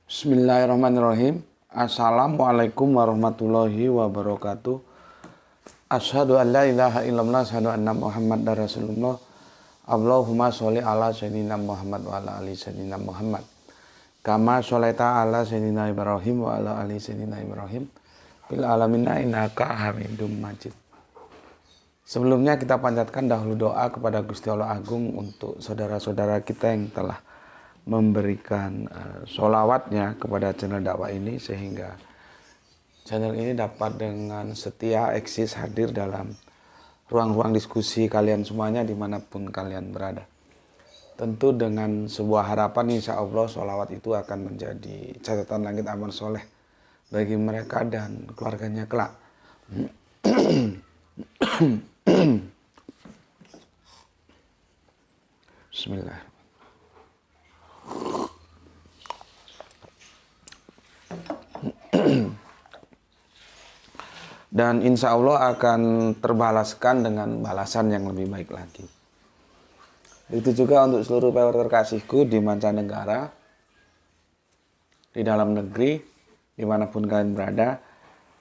Bismillahirrahmanirrahim. Assalamualaikum warahmatullahi wabarakatuh. Asyhadu an la ilaha illallah, asyhadu anna Muhammadar Rasulullah. Allahumma sholli ala sayyidina Muhammad wa ala ali sayyidina Muhammad. Kama sholaita ala sayyidina Ibrahim wa ala ali sayyidina Ibrahim. Fil alamin innaka Hamidum Majid. Sebelumnya kita panjatkan dahulu doa kepada Gusti Allah Agung untuk saudara-saudara kita yang telah memberikan sholawatnya kepada channel dakwah ini, sehingga channel ini dapat dengan setia eksis hadir dalam ruang-ruang diskusi kalian semuanya dimanapun kalian berada. Tentu dengan sebuah harapan, insya Allah sholawat itu akan menjadi catatan langit amal soleh bagi mereka dan keluarganya kelak. Bismillah. Dan insya Allah akan terbalaskan dengan balasan yang lebih baik lagi. Itu juga untuk seluruh viewer terkasihku di mancanegara, di dalam negeri, dimanapun kalian berada.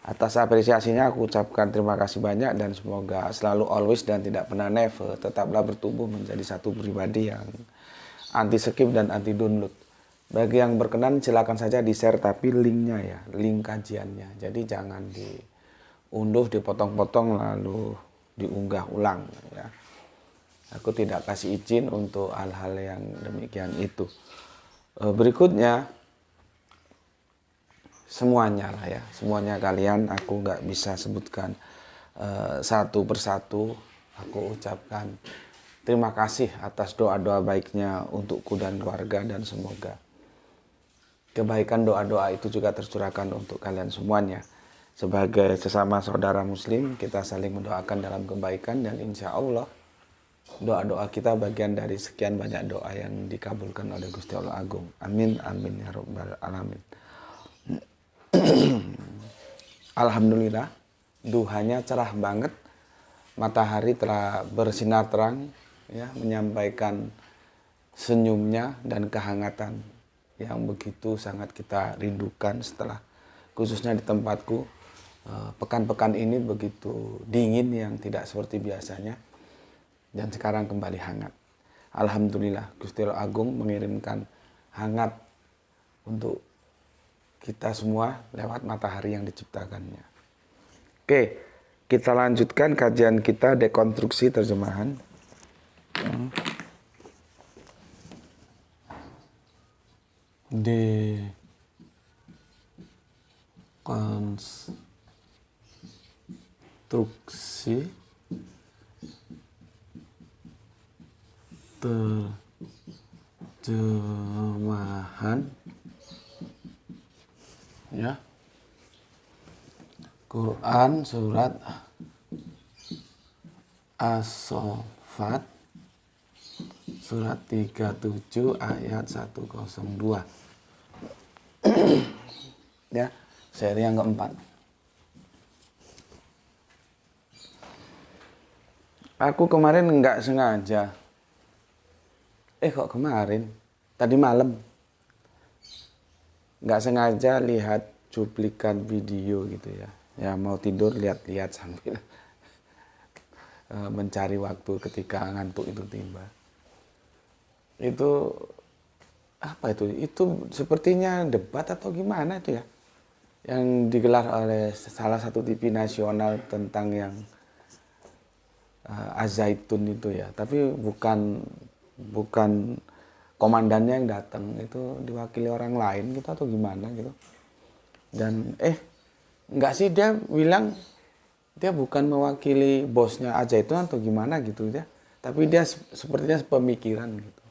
Atas apresiasinya aku ucapkan terima kasih banyak, dan semoga selalu always dan tidak pernah never tetaplah bertumbuh menjadi satu pribadi yang anti skip dan anti download. Bagi yang berkenan silakan saja di share, tapi linknya ya, link kajiannya. Jadi jangan diunduh, dipotong-potong lalu diunggah ulang ya. Aku tidak kasih izin untuk hal-hal yang demikian itu. Berikutnya semuanya lah ya, semuanya kalian aku nggak bisa sebutkan satu persatu. Aku ucapkan terima kasih atas doa-doa baiknya untukku dan keluarga, dan semoga kebaikan doa-doa itu juga tercurahkan untuk kalian semuanya. Sebagai sesama saudara muslim, kita saling mendoakan dalam kebaikan, dan insya Allah doa-doa kita bagian dari sekian banyak doa yang dikabulkan oleh Gusti Allah Agung. Amin, amin ya rabbal alamin. Alhamdulillah, duhanya cerah banget. Matahari telah bersinar terang ya, menyampaikan senyumnya dan kehangatan yang begitu sangat kita rindukan setelah, khususnya di tempatku, pekan-pekan ini begitu dingin yang tidak seperti biasanya, dan sekarang kembali hangat. Alhamdulillah, Gusti Allah Agung mengirimkan hangat untuk kita semua lewat matahari yang diciptakannya. Oke, kita lanjutkan kajian kita dekonstruksi terjemahan. Dekonstruksi terjemahan ya, Quran surat As-Saffat surat 37 ayat 102 ya, seri yang keempat. Aku kemarin nggak sengaja, kok kemarin, tadi malam nggak sengaja lihat cuplikan video gitu ya. Ya mau tidur lihat-lihat sambil mencari waktu ketika ngantuk itu tiba. Itu apa itu? Itu sepertinya debat atau gimana itu ya, yang digelar oleh salah satu TV nasional tentang yang Az-Zaitun itu ya. Tapi bukan komandannya yang datang, itu diwakili orang lain gitu atau gimana gitu. Dan enggak sih, dia bilang dia bukan mewakili bosnya Az-Zaitun atau gimana gitu ya, tapi dia sepertinya pemikiran gitu.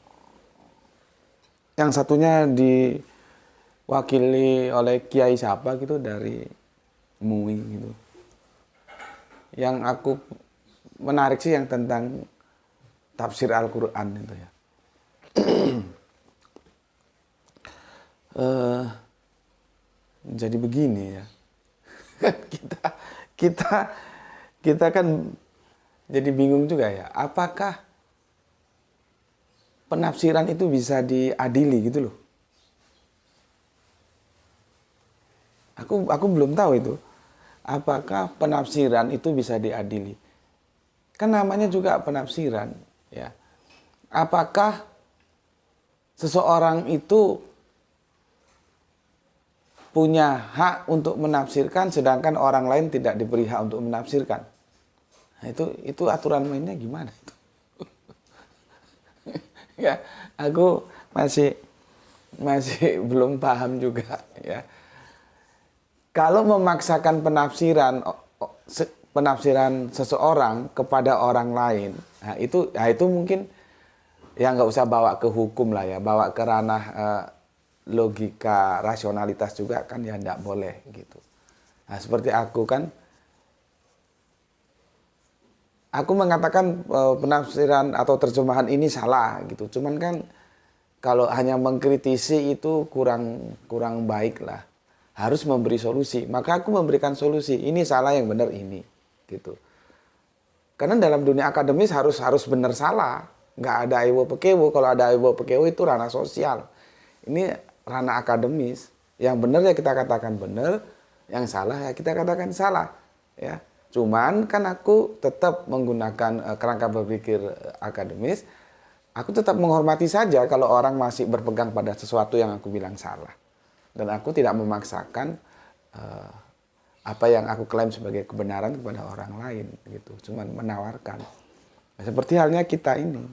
Yang satunya diwakili oleh kiai siapa gitu dari MUI gitu. Yang aku menarik sih yang tentang tafsir Al-Quran itu ya. Jadi begini ya, kita kan jadi bingung juga ya, apakah penafsiran itu bisa diadili gitu loh. Aku belum tahu itu. Apakah penafsiran itu bisa diadili? Kan namanya juga penafsiran, ya. Apakah seseorang itu punya hak untuk menafsirkan sedangkan orang lain tidak diberi hak untuk menafsirkan? Nah, itu aturan mainnya gimana itu? Ya, aku masih belum paham juga, ya. Kalau memaksakan penafsiran seseorang kepada orang lain, nah itu mungkin ya nggak usah bawa ke hukum lah ya, bawa ke ranah logika rasionalitas juga kan ya nggak boleh gitu. Nah seperti aku mengatakan penafsiran atau terjemahan ini salah gitu. Cuman kan kalau hanya mengkritisi itu kurang baik lah. Harus memberi solusi. Maka aku memberikan solusi. Ini salah, yang benar ini gitu. Karena dalam dunia akademis harus benar salah. Nggak ada ewo pekewo. Kalau ada ewo pekewo itu ranah sosial. Ini ranah akademis. Yang benar ya kita katakan benar, yang salah ya kita katakan salah, ya. Cuman kan aku tetap menggunakan kerangka berpikir akademis. Aku tetap menghormati saja kalau orang masih berpegang pada sesuatu yang aku bilang salah. Dan aku tidak memaksakan apa yang aku klaim sebagai kebenaran kepada orang lain gitu. Cuman menawarkan. Nah, seperti halnya kita ini.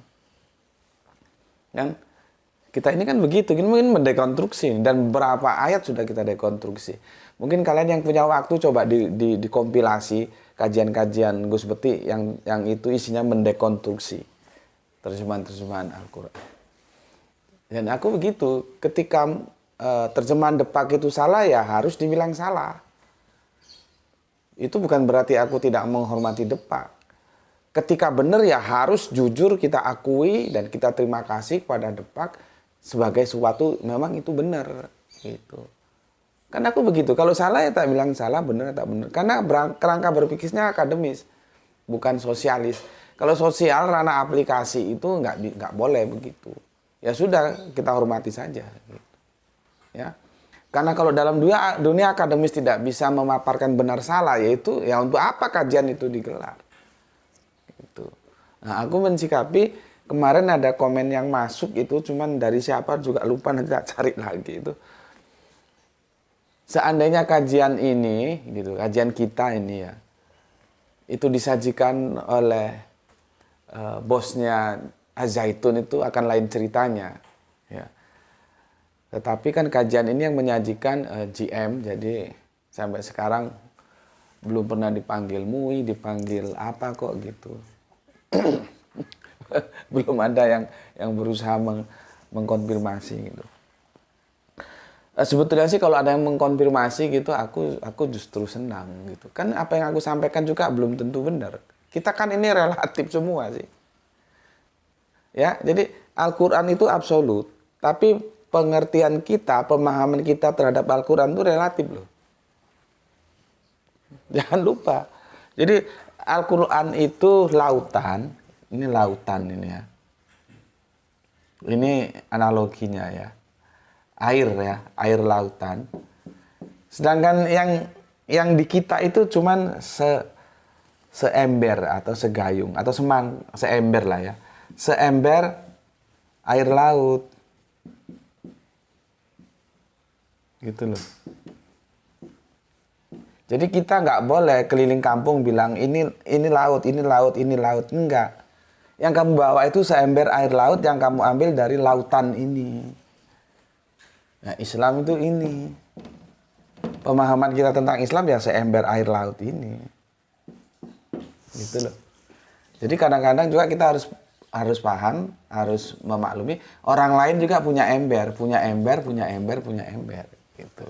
Yang kita ini kan begitu, mungkin mendekonstruksi, dan berapa ayat sudah kita dekonstruksi. Mungkin kalian yang punya waktu coba dikompilasi kajian-kajian Gus Beti yang itu isinya mendekonstruksi terjemahan Al-Quran. Dan aku begitu, ketika terjemahan Depak itu salah ya harus dibilang salah. Itu bukan berarti aku tidak menghormati Depak. Ketika benar ya harus jujur kita akui dan kita terima kasih kepada Depak sebagai sesuatu memang itu benar gitu. Karena aku begitu, kalau salah ya tak bilang salah, benar tak benar. Karena kerangka berpikirnya akademis, bukan sosialis. Kalau sosial ranah aplikasi itu nggak boleh begitu. Ya sudah, kita hormati saja gitu. Ya. Karena kalau dalam dunia akademis tidak bisa memaparkan benar salah, yaitu ya untuk apa kajian itu digelar. Gitu. Nah, aku mensikapi kemarin ada komen yang masuk itu cuman dari siapa juga lupa, nanti tak cari lagi itu. Seandainya kajian ini gitu, kajian kita ini ya, itu disajikan oleh bosnya Az-Zaitun itu akan lain ceritanya ya. Tetapi kan kajian ini yang menyajikan GM, jadi sampai sekarang belum pernah dipanggil MUI, dipanggil apa kok gitu. Belum ada yang berusaha mengkonfirmasi gitu. Sebetulnya sih kalau ada yang mengkonfirmasi gitu aku justru senang gitu. Kan apa yang aku sampaikan juga belum tentu benar. Kita kan ini relatif semua sih. Ya, jadi Al-Qur'an itu absolut, tapi pengertian kita, pemahaman kita terhadap Al-Qur'an itu relatif loh. Jangan lupa. Jadi Al-Qur'an itu lautan. Ini lautan ini ya. Ini analoginya ya. Air ya, air lautan. Sedangkan yang di kita itu cuman seember atau segayung atau seember lah ya. Seember air laut. Gitu loh. Jadi kita nggak boleh keliling kampung bilang ini laut, ini laut, ini laut. Enggak. Yang kamu bawa itu seember air laut yang kamu ambil dari lautan ini. Nah, Islam itu ini. Pemahaman kita tentang Islam ya seember air laut ini. Gitu loh. Jadi kadang-kadang juga kita harus paham, harus memaklumi orang lain juga punya ember gitu.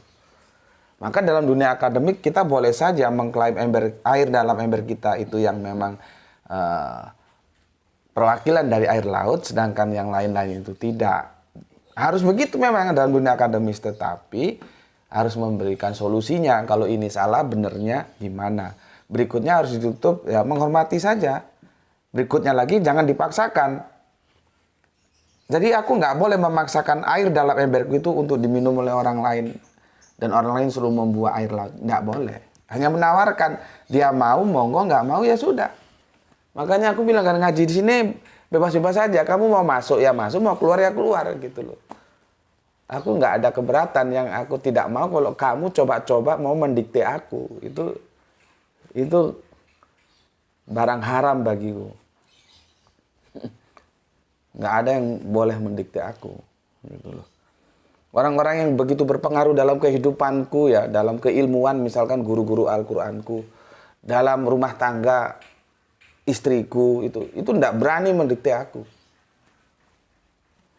Maka dalam dunia akademik kita boleh saja mengklaim air dalam ember kita itu yang memang perwakilan dari air laut, sedangkan yang lain-lain itu tidak. Harus begitu memang dalam dunia akademis, tetapi harus memberikan solusinya. Kalau ini salah, benernya gimana? Berikutnya harus ditutup, ya menghormati saja. Berikutnya lagi jangan dipaksakan. Jadi aku nggak boleh memaksakan air dalam emberku itu untuk diminum oleh orang lain. dan orang lain suruh membuat air laut. Nggak boleh. Hanya menawarkan. Dia mau, monggo, nggak mau ya sudah. Makanya aku bilang kan ngaji di sini bebas-bebas saja. Kamu mau masuk ya masuk, mau keluar ya keluar gitu loh. Aku nggak ada keberatan. Yang aku tidak mau kalau kamu coba-coba mau mendikte aku. Itu barang haram bagiku. Nggak ada yang boleh mendikte aku. Gitu loh. Orang-orang yang begitu berpengaruh dalam kehidupanku ya, dalam keilmuan misalkan guru-guru Al-Qur'anku, dalam rumah tangga istriku itu enggak berani mendikte aku.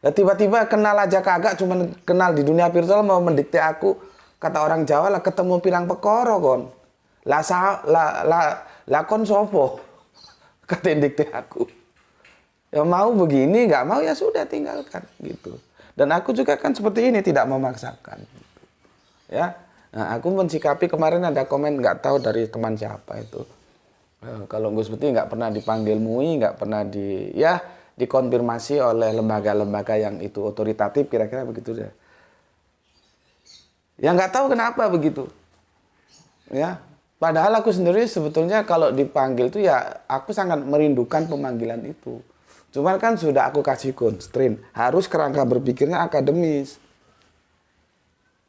Nah, tiba-tiba kenal aja kagak, cuman kenal di dunia virtual mau mendikte aku. Kata orang Jawa lah ketemu pirang pekoro kon. Lah kon sopo? Kata dikte aku. Ya mau begini, nggak mau ya sudah tinggalkan gitu. Dan aku juga kan seperti ini, tidak memaksakan. Ya, nah, aku mensikapi kemarin ada komen nggak tahu dari teman siapa itu. Kalau Gus Putih nggak pernah dipanggil MUI, nggak pernah dikonfirmasi oleh lembaga-lembaga yang itu otoritatif, kira-kira begitu deh. Ya nggak tahu kenapa begitu. Ya, padahal aku sendiri sebetulnya kalau dipanggil tuh ya aku sangat merindukan pemanggilan itu. Cuman kan sudah aku kasih constraint, harus kerangka berpikirnya akademis.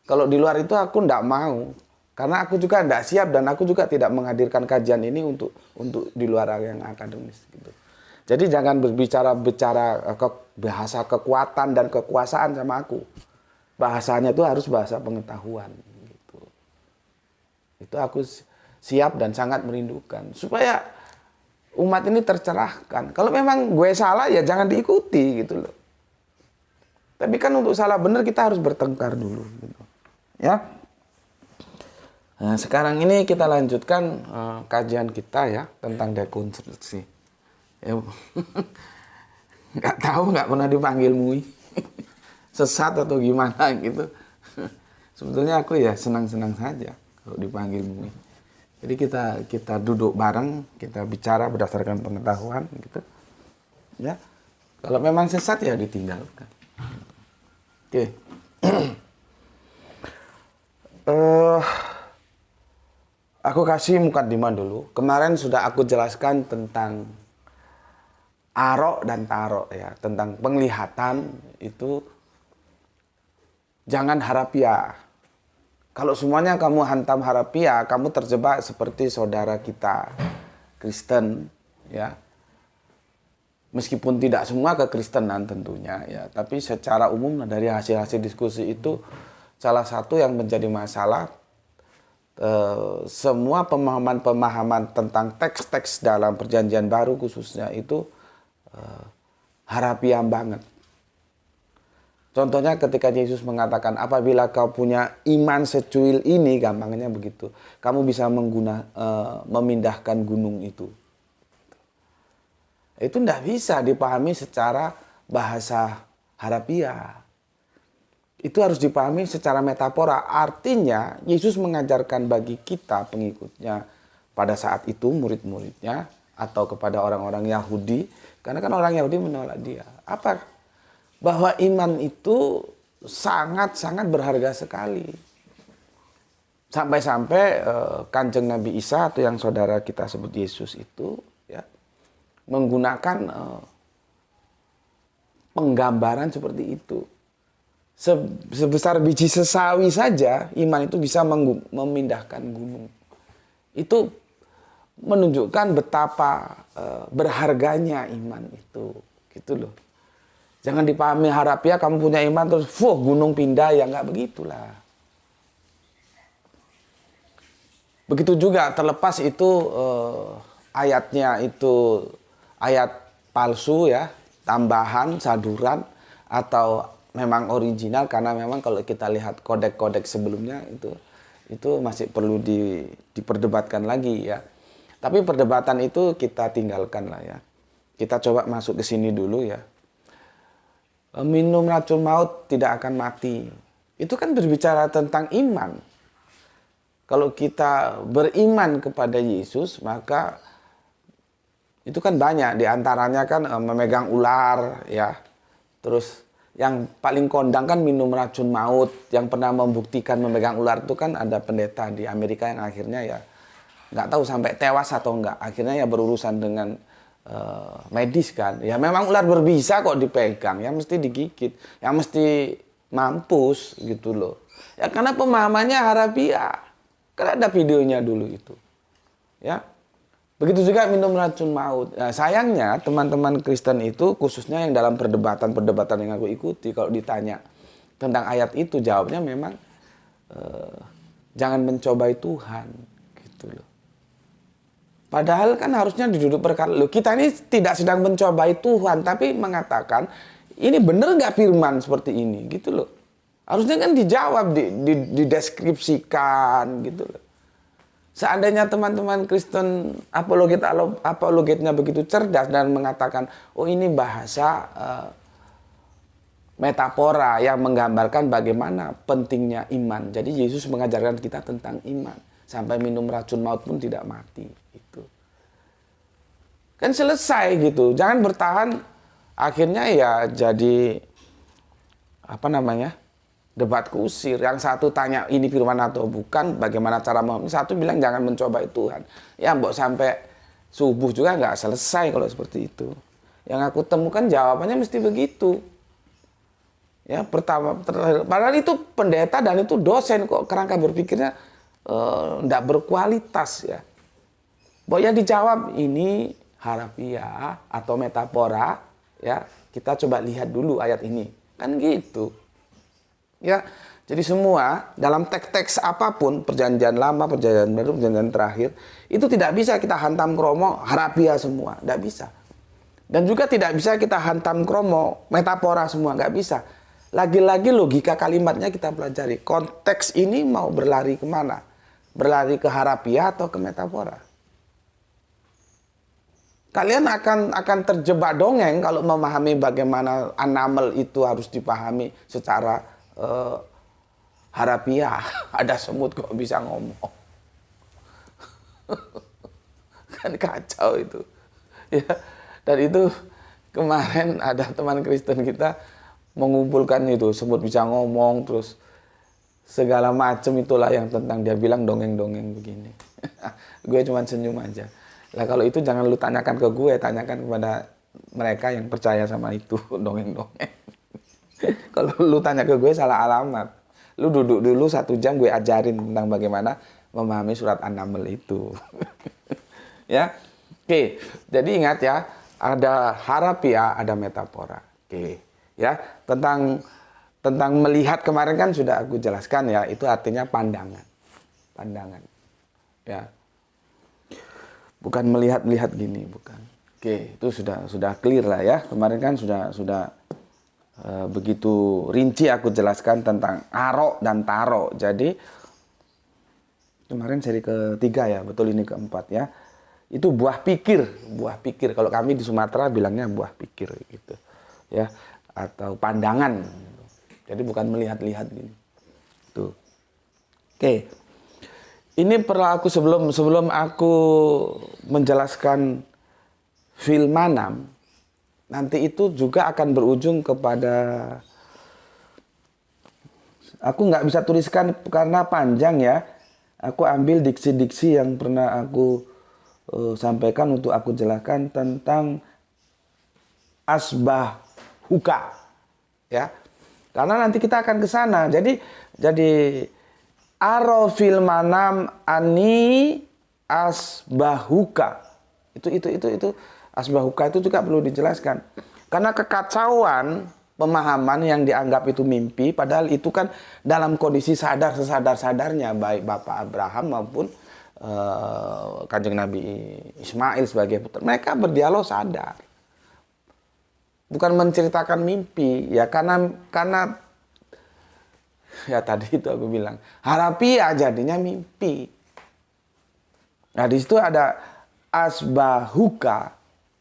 Kalau di luar itu aku ndak mau, karena aku juga ndak siap dan aku juga tidak menghadirkan kajian ini untuk di luar yang akademis. Gitu. Jadi jangan berbicara bahasa kekuatan dan kekuasaan sama aku. Bahasanya itu harus bahasa pengetahuan. Gitu. Itu aku siap dan sangat merindukan supaya umat ini tercerahkan. Kalau memang gue salah ya jangan diikuti gitu loh. Tapi kan untuk salah benar kita harus bertengkar dulu gitu. Ya. Nah, sekarang ini kita lanjutkan kajian kita ya tentang dekonstruksi. Ya. Nggak tahu, nggak pernah dipanggil MUI. Sesat atau gimana gitu. Sebetulnya aku ya senang-senang saja kalau dipanggil MUI. Jadi kita duduk bareng, kita bicara berdasarkan pengetahuan gitu. Ya. Kalau memang sesat ya ditinggalkan. Oke. Aku kasih mukadimah dulu. Kemarin sudah aku jelaskan tentang arok dan tarok ya, tentang penglihatan itu jangan harafiah. Kalau semuanya kamu hantam harafiah, kamu terjebak seperti saudara kita Kristen, ya. Meskipun tidak semua kekristenan tentunya, ya. Tapi secara umum dari hasil-hasil diskusi itu salah satu yang menjadi masalah semua pemahaman-pemahaman tentang teks-teks dalam Perjanjian Baru khususnya itu harafiah banget. Contohnya ketika Yesus mengatakan apabila kau punya iman secuil ini, gampangnya begitu, kamu bisa memindahkan gunung itu. Itu tidak bisa dipahami secara bahasa harafiah. Itu harus dipahami secara metafora. Artinya Yesus mengajarkan bagi kita pengikutnya pada saat itu murid-muridnya atau kepada orang-orang Yahudi, karena kan orang Yahudi menolak dia. Apa? Bahwa iman itu sangat-sangat berharga sekali. Sampai-sampai Kanjeng Nabi Isa atau yang saudara kita sebut Yesus itu ya menggunakan penggambaran seperti itu. Sebesar biji sesawi saja iman itu bisa memindahkan gunung. Itu menunjukkan betapa berharganya iman itu. Gitu loh. Jangan dipahami harafiah kamu punya iman terus gunung pindah, ya nggak begitulah. Begitu juga terlepas itu ayatnya itu ayat palsu ya, tambahan, saduran atau memang original, karena memang kalau kita lihat kodek-kodek sebelumnya itu masih perlu diperdebatkan lagi ya. Tapi perdebatan itu kita tinggalkan lah ya. Kita coba masuk ke sini dulu ya. Minum racun maut tidak akan mati. Itu kan berbicara tentang iman. Kalau kita beriman kepada Yesus, maka itu kan banyak. Di antaranya kan memegang ular, ya. Terus Yang paling kondang kan minum racun maut. Yang pernah membuktikan memegang ular itu kan ada pendeta di Amerika yang akhirnya ya nggak tahu sampai tewas atau enggak. Akhirnya ya berurusan dengan medis kan. Ya memang ular berbisa kok dipegang. Ya mesti digigit. Ya mesti mampus gitu loh. Ya karena pemahamannya harafiah. Kan ada videonya dulu itu. Ya. Begitu juga minum racun maut. Nah, sayangnya teman-teman Kristen itu khususnya yang dalam perdebatan yang aku ikuti kalau ditanya tentang ayat itu jawabnya memang jangan mencobai Tuhan gitu loh. Padahal kan harusnya diduduk perkara loh. Kita ini tidak sedang mencobai Tuhan tapi mengatakan ini benar nggak firman seperti ini gitu loh. Harusnya kan dijawab, dideskripsikan gitu loh. Seandainya teman-teman Kristen apologetnya begitu cerdas dan mengatakan, oh ini bahasa metafora yang menggambarkan bagaimana pentingnya iman. Jadi Yesus mengajarkan kita tentang iman. Sampai minum racun maut pun tidak mati. Itu. Kan selesai gitu. Jangan bertahan akhirnya ya jadi debat kusir. Yang satu tanya ini firman atau bukan, bagaimana cara memahami. Satu bilang jangan mencobai Tuhan. Ya mbok sampai subuh juga nggak selesai kalau seperti itu. Yang aku temukan jawabannya mesti begitu. Ya pertama, padahal itu pendeta dan itu dosen kok kerangka berpikirnya nggak berkualitas ya. Pokoknya dijawab ini harafiah atau metafora ya. Kita coba lihat dulu ayat ini. Kan gitu. Ya, jadi semua dalam teks-teks apapun, perjanjian lama, perjanjian baru, perjanjian terakhir, itu tidak bisa kita hantam kromo harafiah semua, tidak bisa. Dan juga tidak bisa kita hantam kromo metafora semua, nggak bisa. Lagi-lagi logika kalimatnya kita pelajari. Konteks ini mau berlari kemana? Berlari ke harafiah atau ke metafora? Kalian akan terjebak dongeng kalau memahami bagaimana anamel itu harus dipahami secara harafiah. Ada semut kok bisa ngomong. Kan kacau itu. Ya, dan itu kemarin ada teman Kristen kita mengumpulkan itu semut bisa ngomong terus segala macam itulah yang tentang dia bilang dongeng-dongeng begini. Gue cuma senyum aja. Lah kalau itu jangan lu tanyakan ke gue, tanyakan kepada mereka yang percaya sama itu dongeng-dongeng. Kalau lu tanya ke gue salah alamat. Lu duduk dulu 1 jam gue ajarin tentang bagaimana memahami surat An-Naml itu. Ya. Oke, jadi ingat ya, ada harafiah, ada metafora. Oke. Ya, tentang melihat kemarin kan sudah aku jelaskan ya, itu artinya pandangan. Pandangan. Ya. Bukan melihat-lihat gini, bukan. Oke, itu sudah clear lah ya. Kemarin kan sudah begitu rinci aku jelaskan tentang aro dan taro. Jadi kemarin seri ketiga ya, betul ini keempat ya. Itu buah pikir. Kalau kami di Sumatera bilangnya buah pikir gitu. Ya, atau pandangan. Jadi bukan melihat-lihat gini. Tuh. Oke. Ini perlu aku sebelum aku menjelaskan fil manam, nanti itu juga akan berujung kepada, aku nggak bisa tuliskan karena panjang ya. Aku ambil diksi-diksi yang pernah aku sampaikan untuk aku jelaskan tentang asbah huka, ya. Karena nanti kita akan ke sana. Jadi arofil manam ani asbahuka. Itu asbahuka itu juga perlu dijelaskan. Karena kekacauan pemahaman yang dianggap itu mimpi, padahal itu kan dalam kondisi sesadar-sadarnya baik Bapak Abraham maupun Kanjeng Nabi Ismail sebagai putra. Mereka berdialog sadar. Bukan menceritakan mimpi, ya karena ya tadi itu aku bilang harafiah jadinya mimpi. Nah di situ ada asbahuka,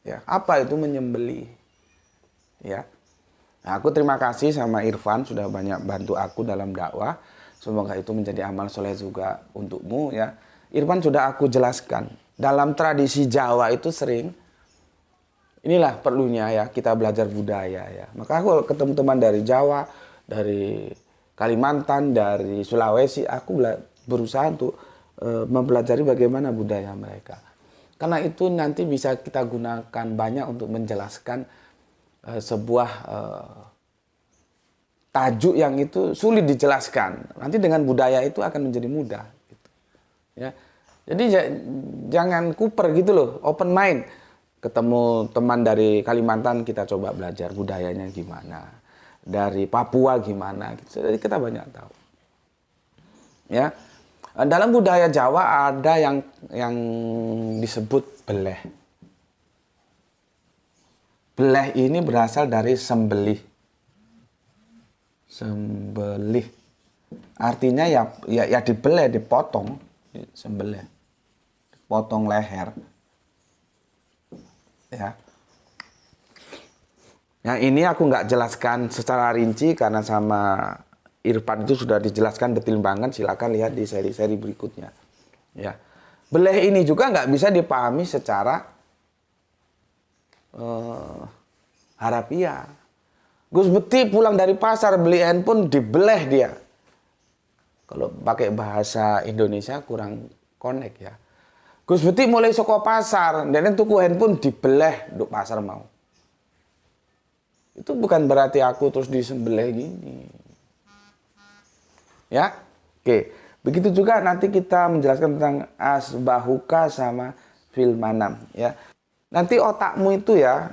ya apa itu menyembelih, ya. Nah, aku terima kasih sama Irfan sudah banyak bantu aku dalam dakwah. Semoga itu menjadi amal soleh juga untukmu ya. Irfan sudah aku jelaskan dalam tradisi Jawa itu sering inilah perlunya ya kita belajar budaya ya. Maka aku ketemu teman dari Jawa, dari Kalimantan, dari Sulawesi, aku berusaha untuk mempelajari bagaimana budaya mereka. Karena itu nanti bisa kita gunakan banyak untuk menjelaskan sebuah tajuk yang itu sulit dijelaskan. Nanti dengan budaya itu akan menjadi mudah. Gitu. Ya. Jadi jangan kuper gitu loh, open mind. Ketemu teman dari Kalimantan, kita coba belajar budayanya gimana. Dari Papua gimana. Gitu. Jadi kita banyak tahu. Ya. Dalam budaya Jawa ada yang disebut beleh. Beleh ini berasal dari sembelih. Sembelih. Artinya ya dibeleh, dipotong, sembelih. Potong leher. Ya. Yang ini aku nggak jelaskan secara rinci karena sama Irfan itu sudah dijelaskan detail banget. Silakan lihat di seri-seri berikutnya. Ya. Beleh ini juga nggak bisa dipahami secara harafiah. Gus Beti pulang dari pasar beli handphone dibeleh dia. Kalau pakai bahasa Indonesia kurang connect ya. Gus Beti mulai soko pasar, dan tuku handphone dibeleh untuk pasar mau. Itu bukan berarti aku terus disembelih gini. Ya, oke. Begitu juga nanti kita menjelaskan tentang asbahuka sama fil manam. Ya, nanti otakmu itu ya,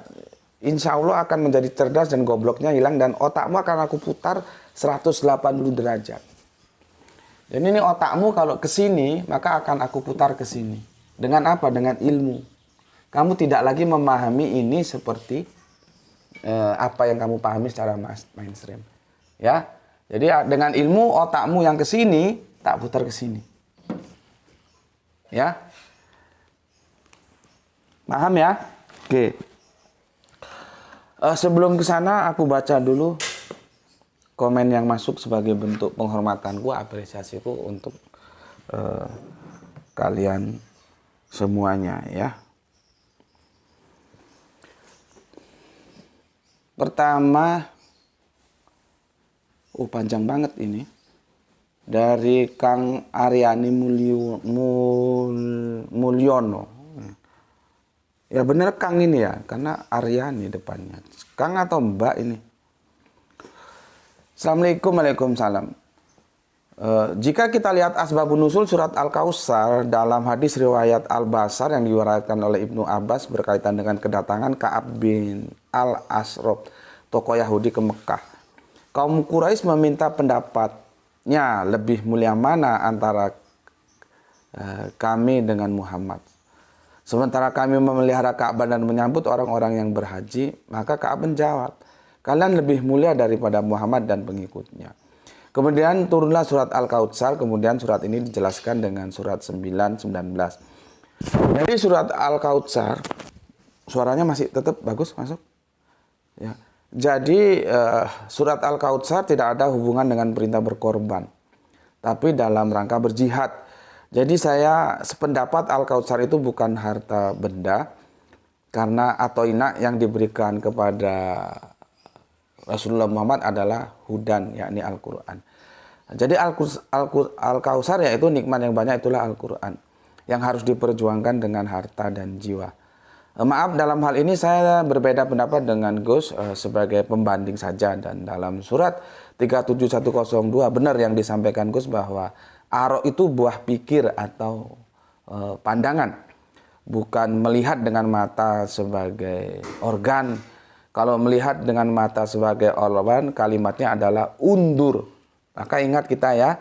insya Allah akan menjadi cerdas dan gobloknya hilang dan otakmu akan aku putar 180 derajat. Dan ini otakmu kalau ke sini, maka akan aku putar ke sini. Dengan apa? Dengan ilmu. Kamu tidak lagi memahami ini seperti apa yang kamu pahami secara mainstream. Ya. Jadi dengan ilmu otakmu yang ke sini, tak putar ke sini. Ya. Paham ya? Oke. Sebelum ke sana aku baca dulu komen yang masuk sebagai bentuk penghormatanku, apresiasiku untuk kalian semuanya ya. Pertama, panjang banget ini. Dari Kang Aryani Mulyono. Ya bener Kang ini ya, karena Aryani depannya. Kang atau Mbak ini? Assalamualaikum, waalaikumsalam. Jika kita lihat asbabun nuzul surat Al-Kautsar dalam hadis riwayat Al-Basar yang diriwayatkan oleh Ibnu Abbas berkaitan dengan kedatangan Ka'ab bin Al-Ashraf, tokoh Yahudi ke Mekah. Kaum Quraisy meminta pendapatnya lebih mulia mana antara kami dengan Muhammad. Sementara kami memelihara Ka'bah dan menyambut orang-orang yang berhaji, maka Ka'ab menjawab, kalian lebih mulia daripada Muhammad dan pengikutnya. Kemudian turunlah surat Al-Kautsar, kemudian surat ini dijelaskan dengan surat 9, 19. Jadi surat Al-Kautsar, suaranya masih tetap bagus masuk? Ya. Jadi surat Al-Kautsar tidak ada hubungan dengan perintah berkorban, tapi dalam rangka berjihad. Jadi saya sependapat Al-Kautsar itu bukan harta benda, karena atoina yang diberikan kepada Rasulullah Muhammad adalah hudan, yakni Al-Quran. Jadi Al-Kautsar yaitu nikmat yang banyak, itulah Al-Quran yang harus diperjuangkan dengan harta dan jiwa. Maaf, dalam hal ini saya berbeda pendapat dengan Gus sebagai pembanding saja. Dan dalam surat 37102 benar yang disampaikan Gus bahwa aro itu buah pikir atau pandangan, bukan melihat dengan mata sebagai organ. Kalau melihat dengan mata sebagai organ, kalimatnya adalah undur. Maka ingat kita ya,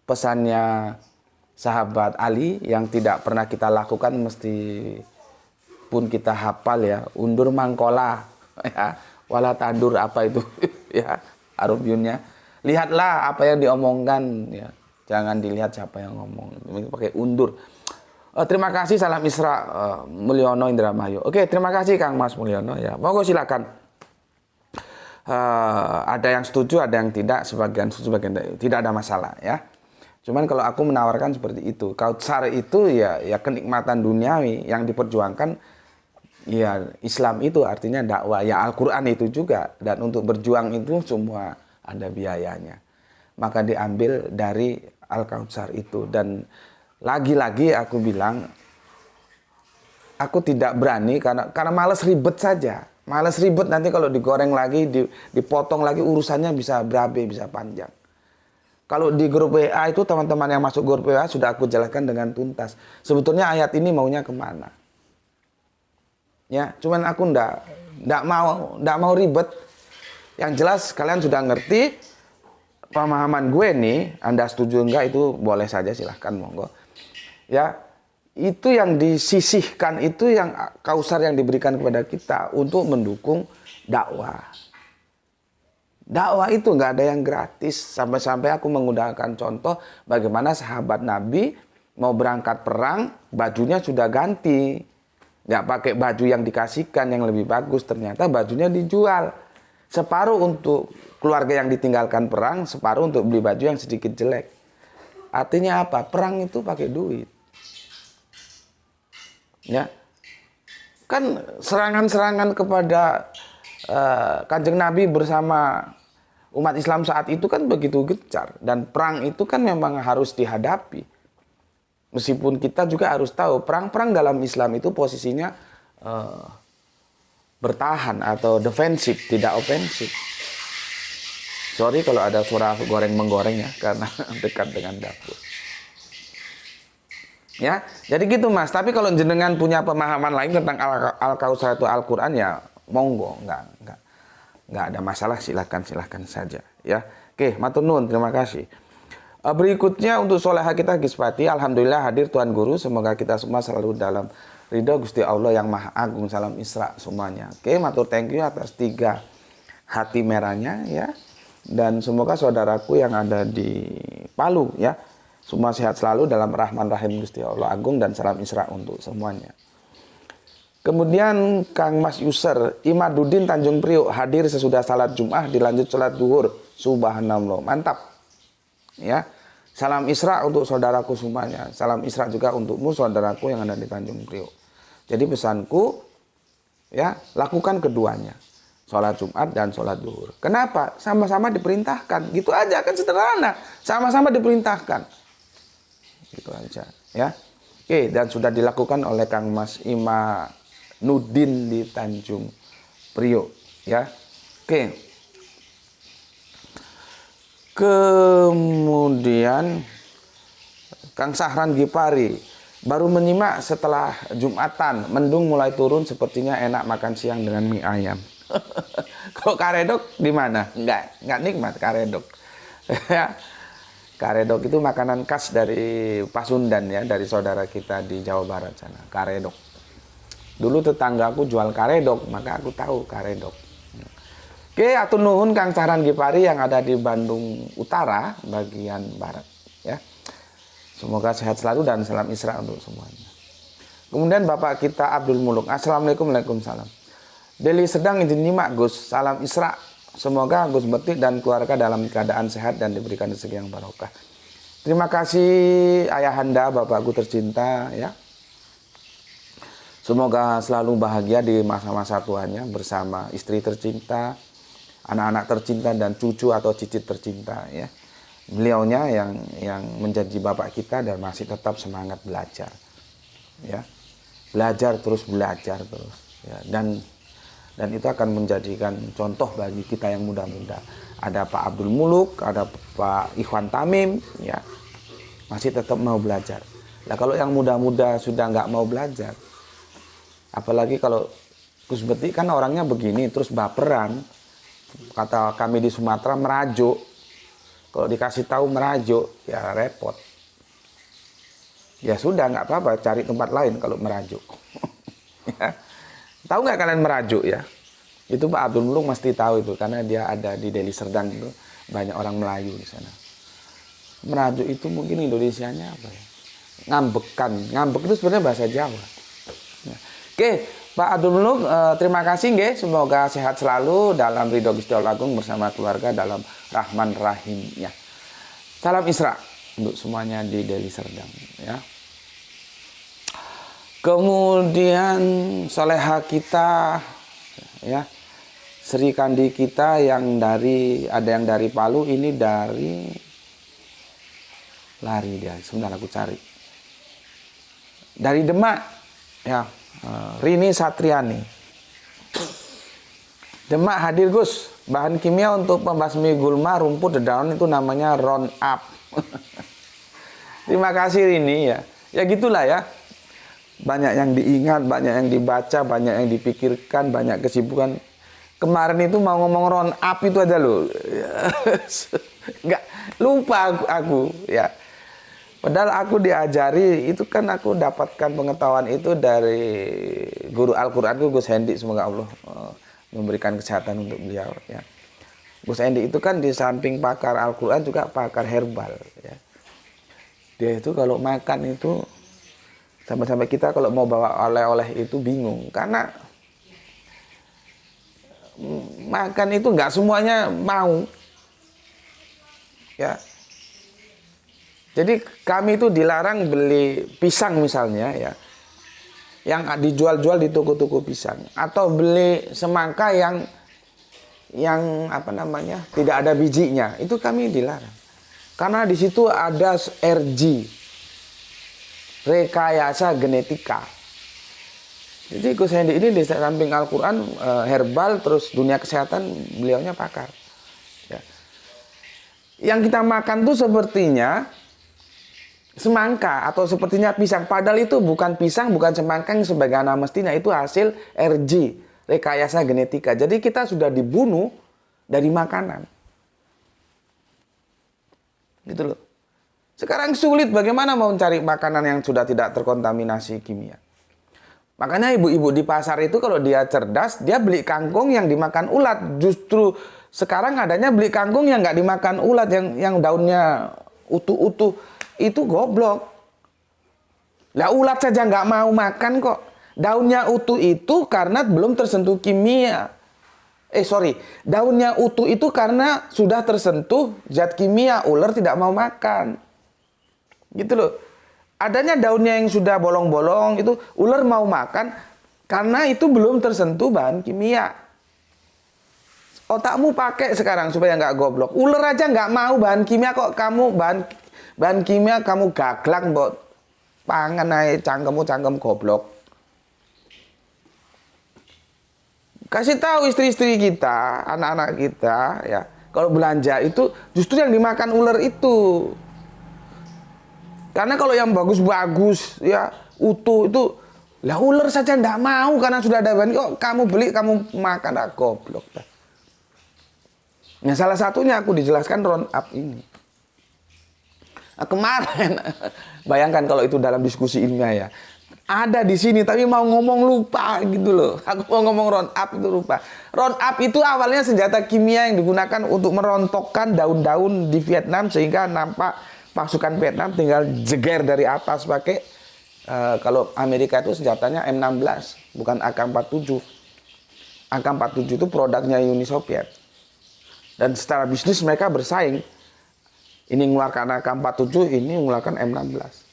pesannya sahabat Ali yang tidak pernah kita lakukan mesti pun kita hafal ya, undur mangkola ya, wala tadur apa itu ya, arubyunnya. Lihatlah apa yang diomongkan ya, jangan dilihat siapa yang ngomong, pakai undur. Terima kasih, salam Isra Mulyono Indramayu. Oke, terima kasih Kang Mas Mulyono ya. Monggo silakan. Ada yang setuju, ada yang tidak, sebagian setuju, sebagian tidak, ada masalah ya. Cuman kalau aku menawarkan seperti itu, Kautsar itu ya kenikmatan duniawi yang diperjuangkan Ya, Islam itu artinya dakwah. Ya, Al-Quran itu juga. Dan untuk berjuang itu semua ada biayanya. Maka diambil dari Al-Kautsar itu. Dan lagi-lagi aku bilang, aku tidak berani karena malas ribet saja. Malas ribet, nanti kalau digoreng lagi, dipotong lagi, urusannya bisa berabe, bisa panjang. Kalau di grup WA itu, teman-teman yang masuk grup WA sudah aku jelaskan dengan tuntas. Sebetulnya ayat ini maunya kemana? Ya, cuman aku ndak mau ribet. Yang jelas kalian sudah ngerti pemahaman gue nih. Anda setuju enggak itu boleh saja, silahkan monggo. Ya, itu yang disisihkan, itu yang kausar yang diberikan kepada kita untuk mendukung dakwah. Dakwah itu nggak ada yang gratis. Sampai-sampai aku menggunakan contoh bagaimana sahabat Nabi mau berangkat perang, bajunya sudah ganti. Nggak pakai baju yang dikasihkan yang lebih bagus, ternyata bajunya dijual. Separuh untuk keluarga yang ditinggalkan perang, separuh untuk beli baju yang sedikit jelek. Artinya apa? Perang itu pakai duit. Ya, kan serangan-serangan kepada Kanjeng Nabi bersama umat Islam saat itu kan begitu gencar, dan perang itu kan memang harus dihadapi. Meskipun kita juga harus tahu perang-perang dalam Islam itu posisinya bertahan atau defensif, tidak ofensif. Sorry kalau ada suara goreng-menggoreng ya, karena dekat dengan dapur. Ya, jadi gitu Mas. Tapi kalau jenengan punya pemahaman lain tentang Al-Kautsar atau Al-Quran ya monggo, nggak ada masalah, silahkan saja ya. Oke, matur nuwun, terima kasih. Berikutnya untuk soleha kita Gispati, alhamdulillah hadir Tuan Guru, semoga kita semua selalu dalam ridho Gusti Allah yang Maha Agung. Salam Isra semuanya. Oke, matur thank you atas 3 hati merahnya ya. Dan semoga saudaraku yang ada di Palu ya, semua sehat selalu dalam rahman rahim Gusti Allah Agung, dan salam Isra untuk semuanya. Kemudian Kang Mas User Imaduddin Tanjung Priok hadir sesudah salat Jum'ah dilanjut salat duhur. Subhanallah, mantap. Ya. Salam Isra untuk saudaraku semuanya. Salam Isra juga untukmu saudaraku yang ada di Tanjung Priok. Jadi pesanku ya, lakukan keduanya. Salat Jumat dan salat duhur. Kenapa? Sama-sama diperintahkan. Gitu aja, kan sederhana. Sama-sama diperintahkan. Gitu aja, ya. Oke, dan sudah dilakukan oleh Kang Mas Nudin di Tanjung Priok ya. Oke. Kemudian Kang Sahran Gipari baru menyimak setelah Jumatan, mendung mulai turun, sepertinya enak makan siang dengan mie ayam. Kok karedok di mana? Enggak nikmat karedok. Ya. Karedok itu makanan khas dari Pasundan ya, dari saudara kita di Jawa Barat sana, karedok. Dulu tetanggaku jual karedok, maka aku tahu karedok. Oke, atur nuhun Kang Sahran Gipari yang ada di Bandung Utara, bagian barat. Ya, semoga sehat selalu dan salam Isra untuk semuanya. Kemudian Bapak kita Abdul Muluk, Assalamualaikum, Waalaikumsalam. Deli Sedang izin nyimak Gus, salam Isra. Semoga Gus Betik dan keluarga dalam keadaan sehat dan diberikan rezeki yang barokah. Terima kasih ayahanda, bapakku tercinta ya. Semoga selalu bahagia di masa-masa tuanya bersama istri tercinta, anak-anak tercinta, dan cucu atau cicit tercinta ya. Beliaunya yang menjadi bapak kita dan masih tetap semangat belajar. Ya. Belajar terus ya. Dan itu akan menjadikan contoh bagi kita yang muda-muda. Ada Pak Abdul Muluk, ada Pak Ikhwan Tamim ya. Masih tetap mau belajar. Nah, kalau yang muda-muda sudah nggak mau belajar, apalagi kalau Gus Betik kan orangnya begini, terus baperan. Kata kami di Sumatera, merajuk. Kalau dikasih tahu merajuk, ya repot. Ya sudah, nggak apa-apa, cari tempat lain kalau merajuk. Ya. Tahu nggak kalian merajuk ya? Itu Pak Abdul Muluk mesti tahu itu, karena dia ada di Deli Serdang itu, banyak orang Melayu di sana. Merajuk itu mungkin Indonesianya apa ya? Ngambekan. Ngambek itu sebenarnya bahasa Jawa. Ya. Oke, Pak Abdul Muluk, terima kasih nggih. Semoga sehat selalu dalam ridho Gusti Allah Agung bersama keluarga dalam rahman rahimnya. Salam Isra untuk semuanya di Deli Serdang ya. Kemudian soleha kita, ya, Sri Kandi kita yang ada yang dari Palu, ini dari lari dia. Sebentar aku cari. Dari Demak, ya, Rini Satriani. Demak hadir Gus. Bahan kimia untuk pembasmi gulma rumput dedaunan itu namanya Roundup. Terima kasih Rini ya. Ya gitulah ya. Banyak yang diingat, banyak yang dibaca, banyak yang dipikirkan, banyak kesibukan. Kemarin itu mau ngomong Roundup itu aja loh. Nggak lupa aku ya. Padahal aku diajari, itu kan aku dapatkan pengetahuan itu dari guru Al-Quranku Gus Hendi, semoga Allah memberikan kesehatan untuk beliau ya. Gus Hendi itu kan di samping pakar Al-Quran juga pakar herbal ya. Dia itu kalau makan itu sampai-sampai kita kalau mau bawa oleh-oleh itu bingung, karena makan itu nggak semuanya mau ya. Jadi kami itu dilarang beli pisang misalnya ya, yang dijual-jual di toko-toko pisang, atau beli semangka yang apa namanya tidak ada bijinya, itu kami dilarang karena di situ ada RG, rekayasa genetika. Jadi Gus Hendi ini di samping Al-Quran, herbal, terus dunia kesehatan, beliaunya pakar ya. Yang kita makan tuh sepertinya semangka atau sepertinya pisang, padahal itu bukan pisang, bukan semangka yang sebagaimana mestinya, itu hasil RG, rekayasa genetika. Jadi kita sudah dibunuh dari makanan gitu loh. Sekarang sulit bagaimana mau mencari makanan yang sudah tidak terkontaminasi kimia. Makanya ibu-ibu di pasar itu kalau dia cerdas, dia beli kangkung yang dimakan ulat. Justru sekarang adanya beli kangkung yang nggak dimakan ulat, yang daunnya utuh-utuh, itu goblok. Lah ulat saja nggak mau makan kok. Daunnya utuh itu karena belum tersentuh kimia. Daunnya utuh itu karena sudah tersentuh zat kimia, ular tidak mau makan. Gitu loh. Adanya daunnya yang sudah bolong-bolong itu ular mau makan karena itu belum tersentuh bahan kimia. Otakmu pakai sekarang supaya nggak goblok. Ular aja nggak mau bahan kimia, kok kamu bahan kimia kamu gaglak mbok pangan ae cangkem goblok. Kasih tahu istri-istri kita, anak-anak kita ya, kalau belanja itu justru yang dimakan ular itu. Karena kalau yang bagus-bagus ya utuh itu, lah ular saja ndak mau karena sudah ada bahan, kok kamu beli kamu makan, goblok. Nah, salah satunya aku dijelaskan Roundup ini. Nah, kemarin bayangkan kalau itu dalam diskusi ilmiah ya. Ada di sini tapi mau ngomong lupa gitu loh. Aku mau ngomong Roundup itu lupa. Roundup itu awalnya senjata kimia yang digunakan untuk merontokkan daun-daun di Vietnam sehingga nampak pasukan Vietnam tinggal jeger dari atas pakai kalau Amerika itu senjatanya M16 bukan AK-47. AK-47 itu produknya Uni Soviet. Dan secara bisnis mereka bersaing. Ini mengeluarkan AK-47, ini mengeluarkan M16.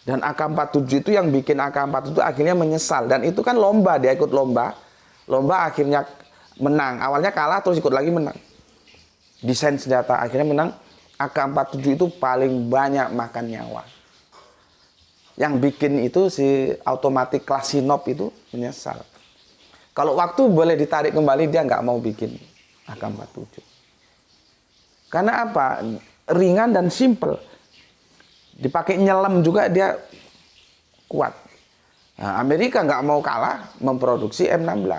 Dan AK-47 itu yang bikin AK-47 itu akhirnya menyesal. Dan itu kan lomba, dia ikut lomba. Lomba akhirnya menang. Awalnya kalah terus ikut lagi menang. Desain senjata akhirnya menang. AK-47 itu paling banyak makan nyawa. Yang bikin itu si automatic Klasinov itu menyesal. Kalau waktu boleh ditarik kembali, dia nggak mau bikin AK-47. Karena apa? Ringan dan simple. Dipakai nyelam juga dia kuat. Nah, Amerika nggak mau kalah memproduksi M16.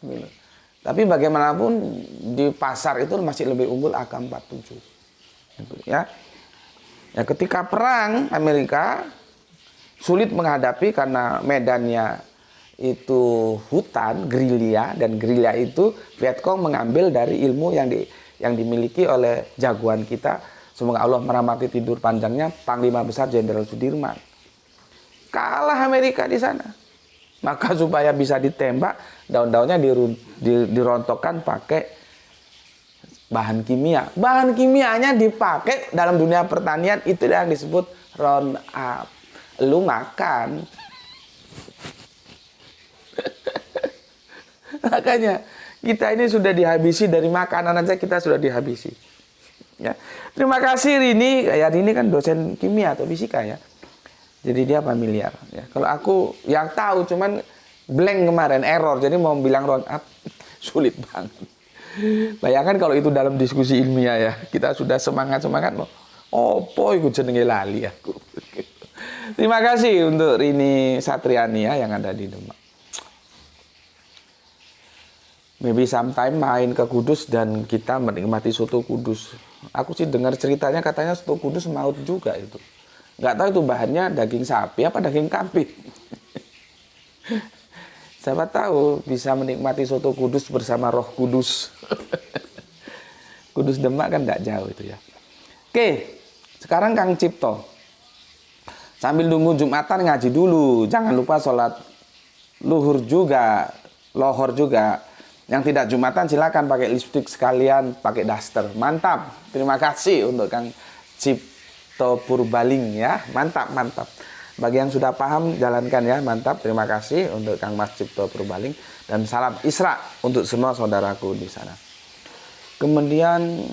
Gitu. Tapi bagaimanapun di pasar itu masih lebih unggul AK-47. Gitu, ya. Ya, ketika perang Amerika sulit menghadapi karena medannya itu hutan, gerilya, dan gerilya itu Vietcong mengambil dari ilmu yang dimiliki oleh jagoan kita. Semoga Allah merahmati tidur panjangnya, Panglima Besar Jenderal Sudirman. Kalah Amerika di sana. Maka supaya bisa ditembak, daun-daunnya dirontokkan pakai bahan kimia. Bahan kimianya dipakai dalam dunia pertanian, itu yang disebut Roundup. lu makan. Makanya kita ini sudah dihabisi dari makanan aja, kita sudah dihabisi. Ya. Terima kasih Rini. Ya, Rini kan dosen kimia atau fisika ya. Jadi dia familiar. Ya. Kalau aku yang tahu cuman blank kemarin, error. Jadi mau bilang round up sulit banget. Bayangkan kalau itu dalam diskusi ilmiah ya, kita sudah semangat-semangat loh. Opo ikut jenenge lali aku. Terima kasih untuk Rini Satriani ya yang ada di Demak. Maybe sometime main ke Kudus dan kita menikmati soto Kudus. Aku sih dengar ceritanya katanya soto Kudus maut juga itu. Nggak tahu itu bahannya daging sapi apa daging kambing. Siapa tahu bisa menikmati soto Kudus bersama Roh Kudus. Kudus Demak kan nggak jauh itu ya. Oke, sekarang Kang Cipto. Sambil nunggu Jumatan ngaji dulu. Jangan lupa sholat luhur juga, lohor juga. Yang tidak Jumatan silakan pakai lipstik sekalian, pakai daster. Mantap. Terima kasih untuk Kang Cipto Purbaling ya. Mantap, mantap. Bagi yang sudah paham jalankan ya. Mantap. Terima kasih untuk Kang Mas Cipto Purbaling dan salam Isra untuk semua saudaraku di sana. Kemudian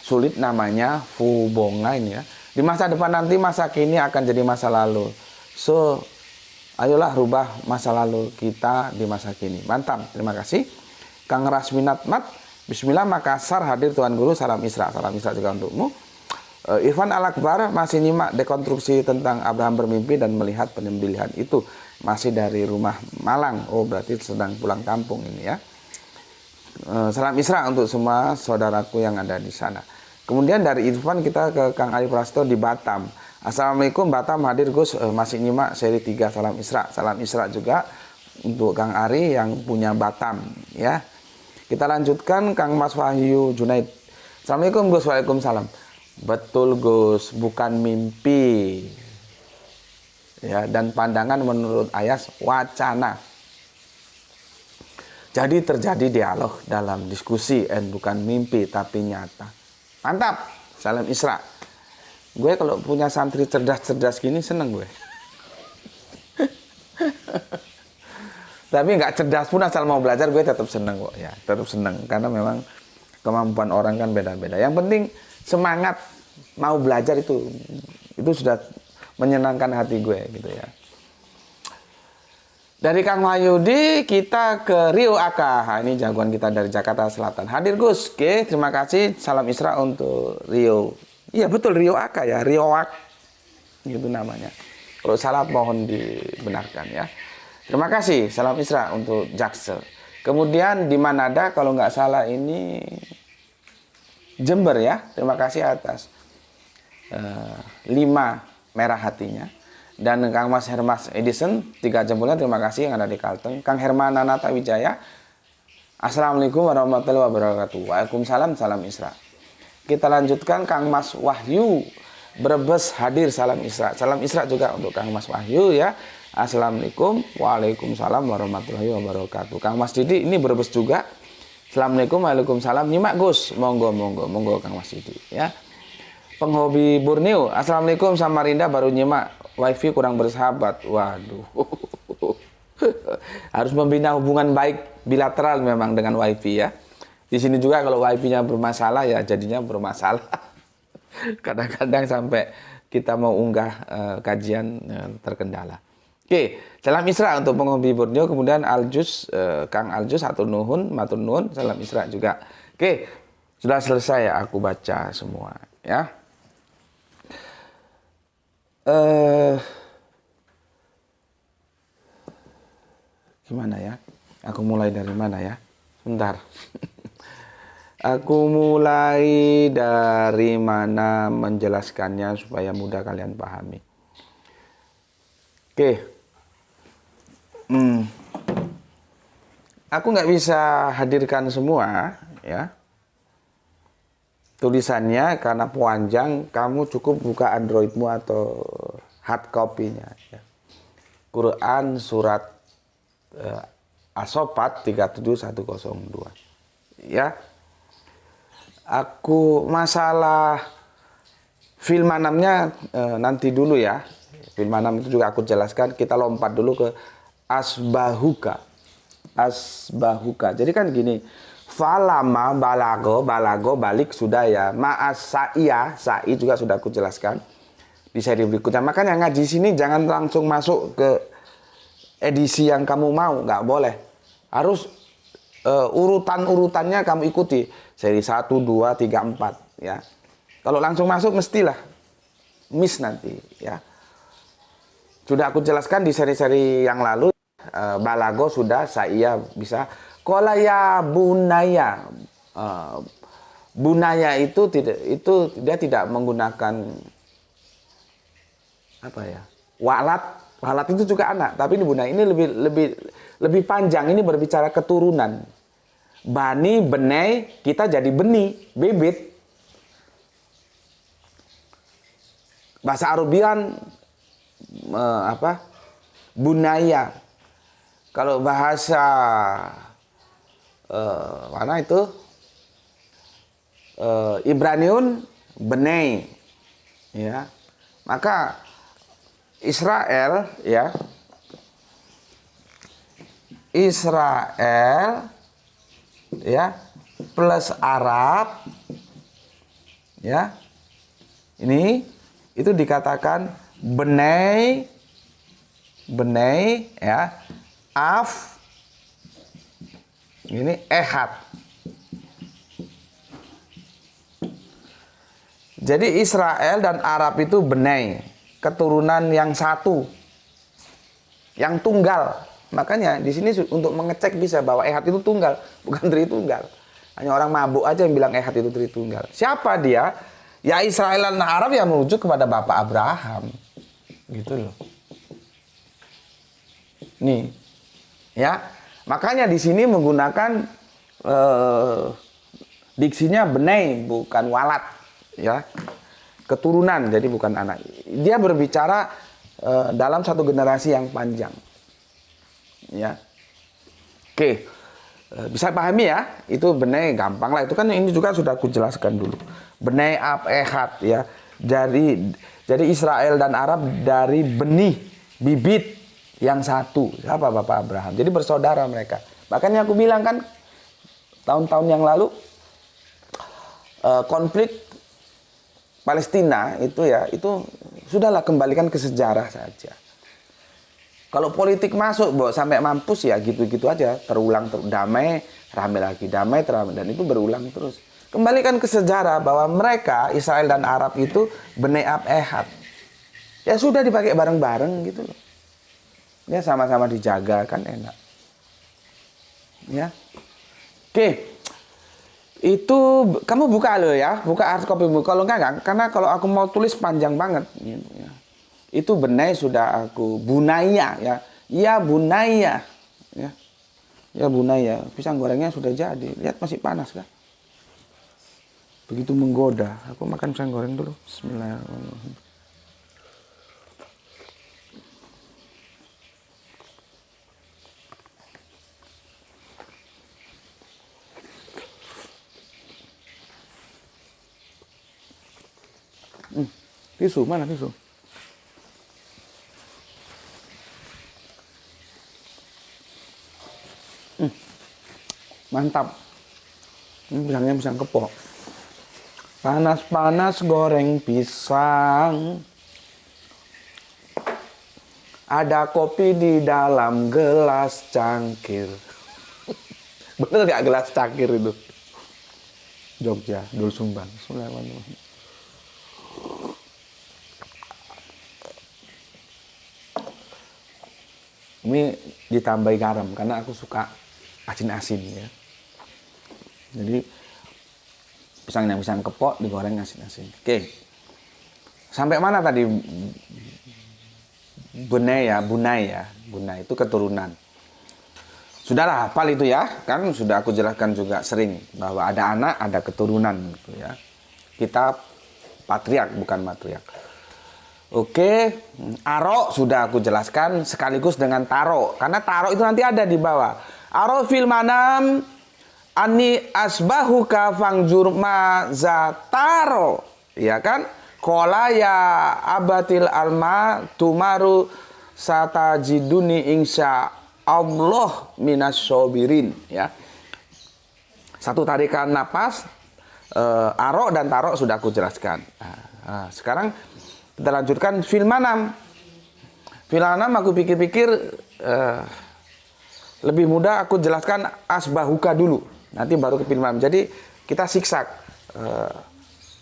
sulit namanya Fubonga ini ya. Di masa depan nanti masa kini akan jadi masa lalu. So ayolah rubah masa lalu kita di masa kini. Mantap, terima kasih. Kang Rasminat Mat, Bismillah Makassar hadir Tuan Guru, salam Isra. Salam Isra juga untukmu. Irfan Al-Akbar masih nyimak dekonstruksi tentang Abraham bermimpi dan melihat penyembelihan itu. Masih dari rumah Malang. Oh berarti sedang pulang kampung ini ya. Salam Isra untuk semua saudaraku yang ada di sana. Kemudian dari Irfan kita ke Kang Ari Prasto di Batam. Assalamualaikum Batam hadir Gus, masih nyimak seri 3 salam Isra. Salam Isra juga untuk Kang Ari yang punya Batam ya. Kita lanjutkan Kang Mas Wahyu Junaid. Assalamualaikum Gus, waalaikumsalam. Betul Gus, bukan mimpi. Ya, dan pandangan menurut Ayas wacana. Jadi terjadi dialog dalam diskusi bukan mimpi tapi nyata. Mantap, salam Isra. Gue kalau punya santri cerdas-cerdas gini seneng gue. Tapi nggak cerdas pun asal mau belajar gue tetap seneng kok ya, tetap seneng karena memang kemampuan orang kan beda-beda. Yang penting semangat mau belajar itu sudah menyenangkan hati gue gitu ya. Dari Kang Wahyudi kita ke Rio Aka. Ini jagoan kita dari Jakarta Selatan. Hadir Gus. Oke, terima kasih. Salam Isra untuk Rio. Iya betul Rio Aka ya, Rio Ak. Gitu namanya. Kalau salah mohon dibenarkan ya. Terima kasih. Salam Isra untuk Jaksel. Kemudian di Manada kalau nggak salah ini Jember ya. Terima kasih atas 5 merah hatinya. Dan Kang Mas Hermas Edison 3 jempolan, terima kasih yang ada di Kalteng. Kang Hermana Nata Wijaya, Assalamualaikum warahmatullahi wabarakatuh. Waalaikumsalam, salam Isra. Kita lanjutkan Kang Mas Wahyu Brebes hadir, salam Isra. Salam Isra juga untuk Kang Mas Wahyu ya. Assalamualaikum, waalaikumsalam warahmatullahi wabarakatuh. Kang Mas Didi ini Brebes juga. Assalamualaikum, waalaikumsalam. Nyimak Gus, monggo Kang Mas Didi ya. Penghobi Borneo, Assalamualaikum Samarinda baru nyimak. Wifi kurang bersahabat. Waduh. Harus membina hubungan baik bilateral memang dengan wifi ya. Di sini juga kalau wifi-nya bermasalah ya jadinya bermasalah. Kadang-kadang sampai kita mau unggah kajian terkendala. Oke, salam Isra untuk penghobi Borneo. Kemudian Aljus, Kang Aljus atau Nuhun, matur nuhun, salam Isra juga. Oke, sudah selesai ya aku baca semua ya. Gimana ya? Aku mulai dari mana ya? Sebentar. Aku mulai dari mana menjelaskannya supaya mudah kalian pahami. Oke. Aku nggak bisa hadirkan semua ya. Tulisannya karena panjang, kamu cukup buka Androidmu atau hard copy-nya ya. Quran surat As-Saffat 37102 ya. Aku masalah Fil manamnya nanti dulu ya. Fil manam itu juga aku jelaskan. Kita lompat dulu ke asbahuka. Asbahuka. Jadi kan gini. Falama balago balik sudah ya. Ma'as sa'i juga sudah aku jelaskan di seri berikutnya. Makanya ngaji sini jangan langsung masuk ke edisi yang kamu mau, nggak boleh. Harus urutan-urutannya kamu ikuti. Seri 1, 2, 3, 4 ya. Kalau langsung masuk mestilah miss nanti ya. Sudah aku jelaskan di seri-seri yang lalu. Balago sudah, saya bisa. Qala ya bunaya. Bunaya itu dia tidak menggunakan apa ya? Walat. Walat itu juga anak, tapi ini bunaya ini lebih panjang, ini berbicara keturunan. Bani, benai, kita jadi benih, bibit. Bahasa Arabian bunaya. Kalau bahasa mana itu? Ibraniun benai. Ya. Maka Israel ya. Israel ya plus Arab ya. Ini itu dikatakan benai ya. Ini ehad. Jadi Israel dan Arab itu benai, keturunan yang satu, yang tunggal. Makanya di sini untuk mengecek bisa bahwa ehad itu tunggal, bukan tritunggal. Hanya orang mabuk aja yang bilang ehad itu tritunggal. Siapa dia? Ya Israel dan Arab yang merujuk kepada Bapak Abraham. Gitu loh. Nih. Ya. Makanya di sini menggunakan diksinya benai, bukan walat, ya. Keturunan, jadi bukan anak. Dia berbicara dalam satu generasi yang panjang. Ya. Oke. Bisa pahami ya? Itu benai gampang lah. Itu kan ini juga sudah aku jelaskan dulu. Benai ehad ya. Jadi Israel dan Arab dari benih, bibit yang satu. Siapa Bapak Abraham? Jadi bersaudara mereka. Makanya aku bilang kan tahun-tahun yang lalu konflik Palestina itu ya, itu sudahlah kembalikan ke sejarah saja. Kalau politik masuk sampai mampus ya gitu-gitu aja, terulang damai, rame lagi, damai, teramai, dan itu berulang terus. Kembalikan ke sejarah bahwa mereka Israel dan Arab itu benai ehad. Ya sudah dipakai bareng-bareng gitu loh. Ya sama-sama dijaga kan enak. Ya. Oke. Itu kamu buka loh ya, buka hard copymu. Kalau enggak, karena kalau aku mau tulis panjang banget gitu ya. Itu benai sudah aku bunaya ya. Ya bunaya ya. Ya bunaya, pisang gorengnya sudah jadi. Lihat masih panas kan? Begitu menggoda. Aku makan pisang goreng dulu. Bismillahirrahmanirrahim. Tisu, mana tisu? Mantap. Ini pisangnya pisang kepok. Panas-panas goreng pisang. Ada kopi di dalam gelas cangkir. Bener gak gelas cangkir itu? Jogja, Dul Sumbang. Bismillahirrahmanirrahim. Ini ditambah garam karena aku suka asin-asin ya. Jadi pisang kepok digoreng asin-asin. Oke. Sampai mana tadi? Bunai itu keturunan. Sudahlah hafal itu ya, kan sudah aku jelaskan juga sering bahwa ada anak, ada keturunan gitu ya. Kita patriark bukan matriark. Oke, aro sudah aku jelaskan sekaligus dengan taro. Karena taro itu nanti ada di bawah. Aro fil manam ani asbahuka fangjur ma zataro. Ya kan? Qala ya abatil alma tumaru satajiduni insya Allah minas sobirin, ya. Satu tarikan napas, arok dan tarok sudah aku jelaskan. Nah, sekarang kita lanjutkan fil manam. Fil manam aku pikir-pikir lebih mudah aku jelaskan asbahuka dulu, nanti baru ke fil manam. Jadi kita siksak,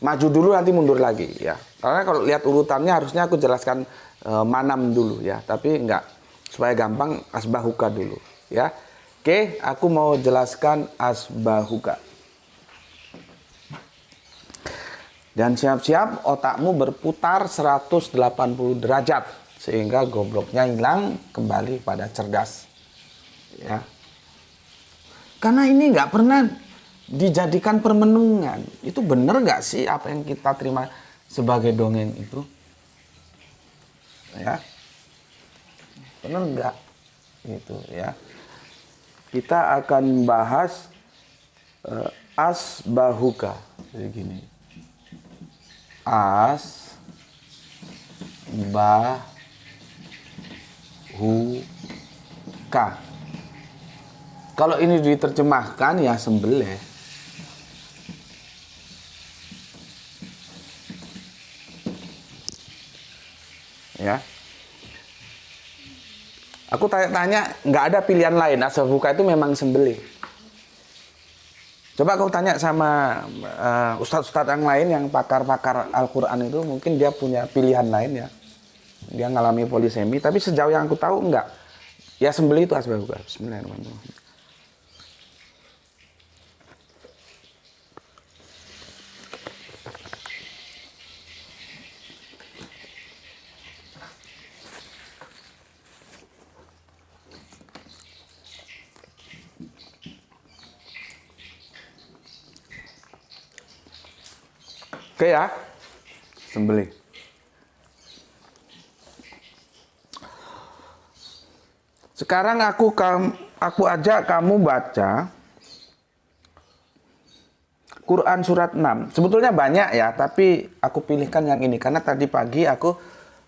maju dulu nanti mundur lagi, ya. Karena kalau lihat urutannya harusnya aku jelaskan manam dulu, ya. Tapi enggak, supaya gampang asbahuka dulu, ya. Oke, aku mau jelaskan asbahuka. Dan siap-siap otakmu berputar 180 derajat sehingga gobloknya hilang, kembali pada cerdas. Ya. Karena ini nggak pernah dijadikan permenungan. Itu benar nggak sih apa yang kita terima sebagai dongeng itu? Ya. Benar nggak? Gitu, ya. Kita akan bahas asbahuka. Jadi gini. Asbahuka. Kalau ini diterjemahkan ya sembelih. Ya. Aku tanya, nggak ada pilihan lain. Asbahuka itu memang sembelih. Coba kau tanya sama ustadz-ustadz yang lain yang pakar-pakar Al-Quran itu, mungkin dia punya pilihan lain, ya. Dia ngalami polisemi, tapi sejauh yang aku tahu enggak. Ya sembelih itu asbahuka. Bismillahirrahmanirrahim. Oke, ya, sembelih. Sekarang aku ajak kamu baca Quran surat 6. Sebetulnya banyak, ya, tapi aku pilihkan yang ini karena tadi pagi aku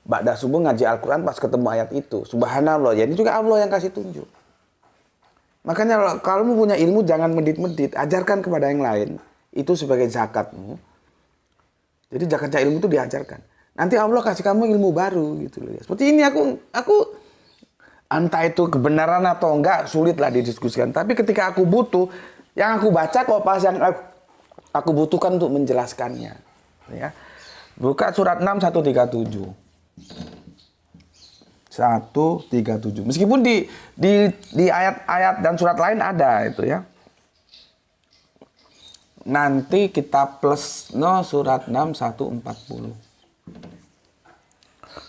ba'da subuh ngaji Al-Quran pas ketemu ayat itu. Subhanallah, ya, ini juga Allah yang kasih tunjuk. Makanya kalau kamu punya ilmu jangan medit-medit, ajarkan kepada yang lain. Itu sebagai zakatmu. Jadi zakatnya ilmu itu diajarkan. Nanti Allah kasih kamu ilmu baru gitu loh. Seperti ini aku entah itu kebenaran atau enggak sulit lah didiskusikan. Tapi ketika aku butuh, yang aku baca kok pas yang aku butuhkan untuk menjelaskannya. Ya. Buka surat 6 137. 137. Meskipun di ayat-ayat dan surat lain ada itu, ya. Nanti kita plus surat 6 140.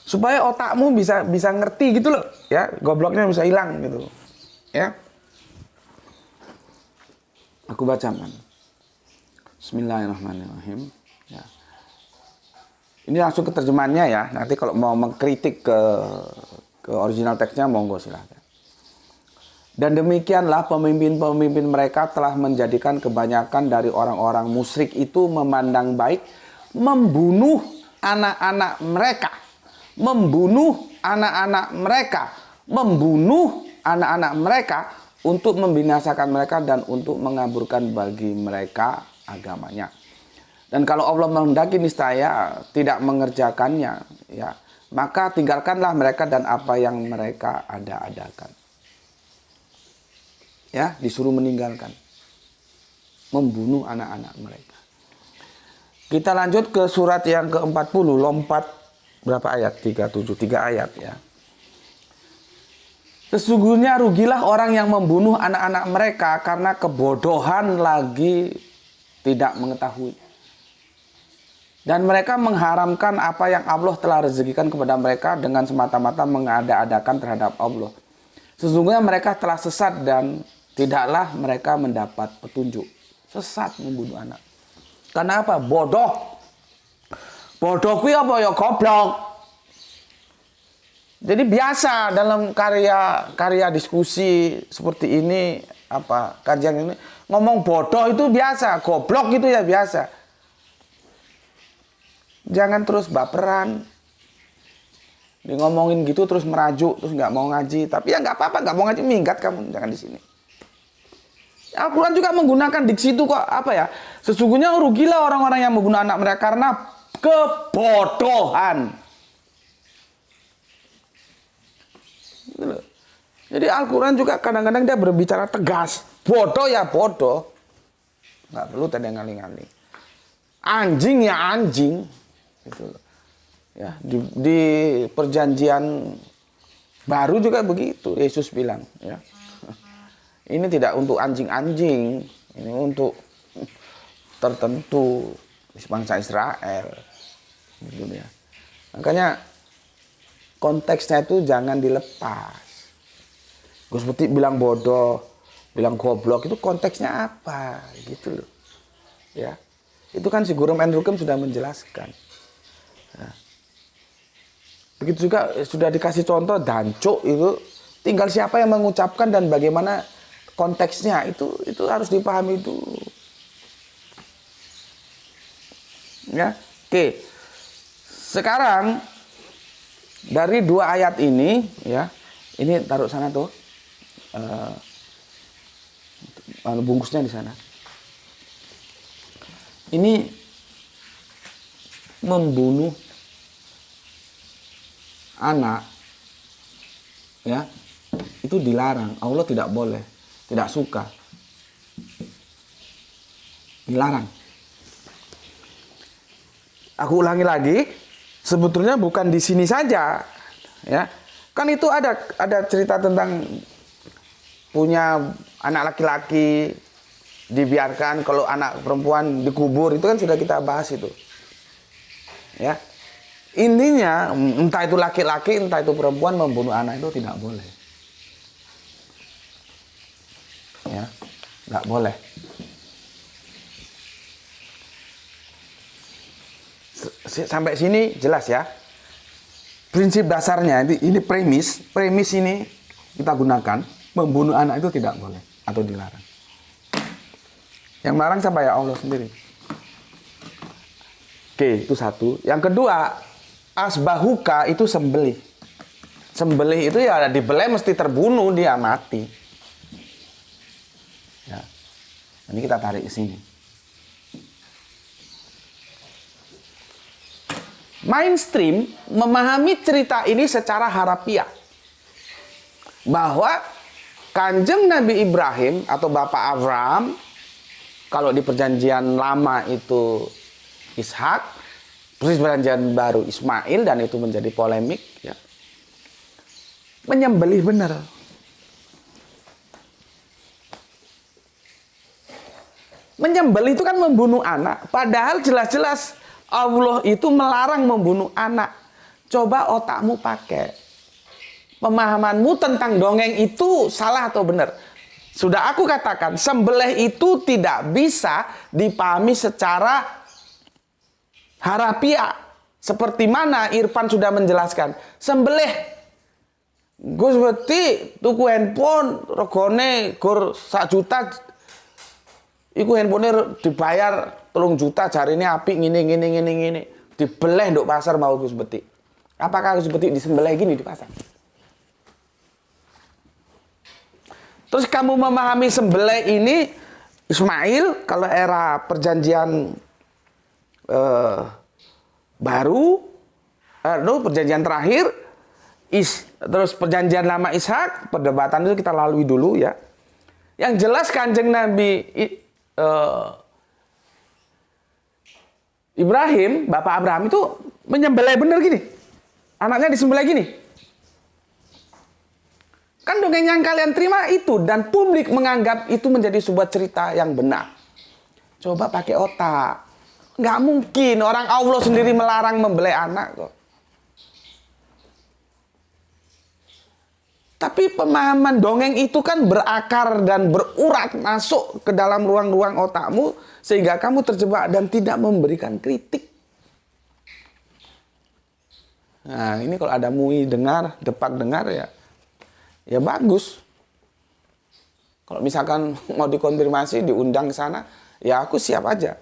Supaya otakmu bisa ngerti gitu loh, ya, gobloknya bisa hilang gitu. Ya. Aku baca, man. Bismillahirrahmanirrahim. Ya. Ini langsung ke terjemahannya, ya. Nanti kalau mau mengkritik ke original teksnya monggo silahkan. Dan demikianlah pemimpin-pemimpin mereka telah menjadikan kebanyakan dari orang-orang musyrik itu memandang baik membunuh anak-anak mereka. Membunuh anak-anak mereka. Membunuh anak-anak mereka untuk membinasakan mereka dan untuk mengaburkan bagi mereka agamanya. Dan kalau Allah menghendaki niscaya tidak mengerjakannya, ya, maka tinggalkanlah mereka dan apa yang mereka ada-adakan. Ya, disuruh meninggalkan, membunuh anak-anak mereka. Kita lanjut ke surat yang ke-40, lompat berapa ayat? 37, 3 ayat, ya. Sesungguhnya rugilah orang yang membunuh anak-anak mereka karena kebodohan lagi tidak mengetahui. Dan mereka mengharamkan apa yang Allah telah rezekikan kepada mereka dengan semata-mata mengada-adakan terhadap Allah. Sesungguhnya mereka telah sesat dan tidaklah mereka mendapat petunjuk. Sesat membunuh anak. Karena apa? Bodoh. Bodoh kuwi apa ya goblok. Jadi biasa dalam karya diskusi seperti ini, apa kajian ini, ngomong bodoh itu biasa, goblok itu ya biasa. Jangan terus baperan. Ngomongin gitu terus merajuk, terus nggak mau ngaji. Tapi ya nggak apa-apa, nggak mau ngaji, minggat kamu, jangan di sini. Al-Quran juga menggunakan diksi itu kok, apa ya? Sesungguhnya rugilah orang-orang yang menggunakan anak mereka karena kebodohan. Jadi Al-Quran juga kadang-kadang dia berbicara tegas. Bodoh ya bodoh. Nggak perlu tedeng-aling-aling. Anjing ya anjing. Gitu loh. Ya, di perjanjian baru juga begitu. Yesus bilang, ya. Ini tidak untuk anjing-anjing, ini untuk tertentu bangsa Israel. Gitu ya. Makanya konteksnya itu jangan dilepas. Gus Beti bilang bodoh, bilang goblok, itu konteksnya apa? Gitu loh. Ya. Itu kan si Guru Menrukem sudah menjelaskan. Ya. Begitu juga sudah dikasih contoh dancuk itu, tinggal siapa yang mengucapkan dan bagaimana konteksnya itu harus dipahami dulu. Ya, oke. Sekarang dari 2 ayat ini, ya, ini taruh sana tuh, bungkusnya di sana. Ini membunuh anak, ya, itu dilarang. Allah tidak boleh, tidak suka, dilarang. Aku ulangi lagi, sebetulnya bukan di sini saja, ya. Kan itu ada cerita tentang punya anak laki-laki dibiarkan, kalau anak perempuan dikubur, itu kan sudah kita bahas itu, ya. Intinya entah itu laki-laki entah itu perempuan membunuh anak itu tidak boleh, ya, tidak boleh. Sampai sini jelas ya. Prinsip dasarnya ini premis ini kita gunakan, membunuh anak itu tidak boleh atau dilarang. Yang melarang siapa? Ya Allah sendiri. Oke, itu satu. Yang kedua, asbahuka itu sembelih. Sembelih itu ya dibeleh mesti terbunuh, dia mati. Ya. Ini kita tarik ke sini. Mainstream memahami cerita ini secara harafiah. Bahwa Kanjeng Nabi Ibrahim atau Bapak Abraham, kalau di perjanjian lama itu Ishak, perjanjian baru Ismail, dan itu menjadi polemik, ya. Menyembelih benar. Menyembelih itu kan membunuh anak, padahal jelas-jelas Allah itu melarang membunuh anak. Coba otakmu pakai. Pemahamanmu tentang dongeng itu salah atau benar? Sudah aku katakan, sembelih itu tidak bisa dipahami secara harafiah. Seperti mana Irfan sudah menjelaskan. Sembelih. Gus Beti tuku handphone regane gur 1 juta. Iku handphone dibayar 3 juta, jarine apik ngene. Dibeleh nduk pasar mau Gus Beti. Apakah Gus Beti disembelih gini di pasar? Terus kamu memahami sembelih ini Ismail kalau era perjanjian baru, perjanjian terakhir, terus perjanjian lama Ishak, perdebatan itu kita lalui dulu ya. Yang jelas Kanjeng Nabi Ibrahim, Bapak Abraham itu menyembelih bener gini. Anaknya disembelih gini. Kan dongeng yang kalian terima itu, dan publik menganggap itu menjadi sebuah cerita yang benar. Coba pakai otak. Nggak mungkin orang Allah sendiri melarang membelai anak kok. Tapi pemahaman dongeng itu kan berakar dan berurat masuk ke dalam ruang-ruang otakmu sehingga kamu terjebak dan tidak memberikan kritik. Nah, ini kalau ada MUI dengar, Depak dengar ya bagus. Kalau misalkan mau dikonfirmasi, diundang ke sana, ya aku siap aja.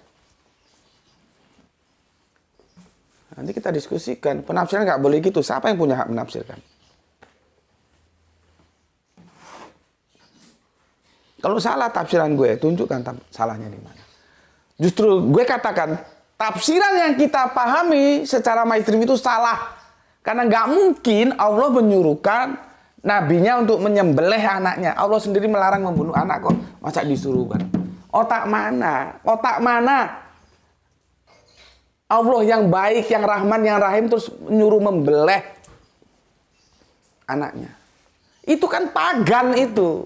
Nanti kita diskusikan. Penafsiran nggak boleh gitu. Siapa yang punya hak menafsirkan? Kalau salah tafsiran gue, tunjukkan salahnya di mana. Justru gue katakan, tafsiran yang kita pahami secara mainstream itu salah. Karena nggak mungkin Allah menyuruhkan nabinya untuk menyembelih anaknya. Allah sendiri melarang membunuh anak kok. Masa disuruhkan? Otak mana? Otak mana? Allah yang baik, yang Rahman, yang Rahim terus menyuruh membeleh anaknya. Itu kan pagan itu.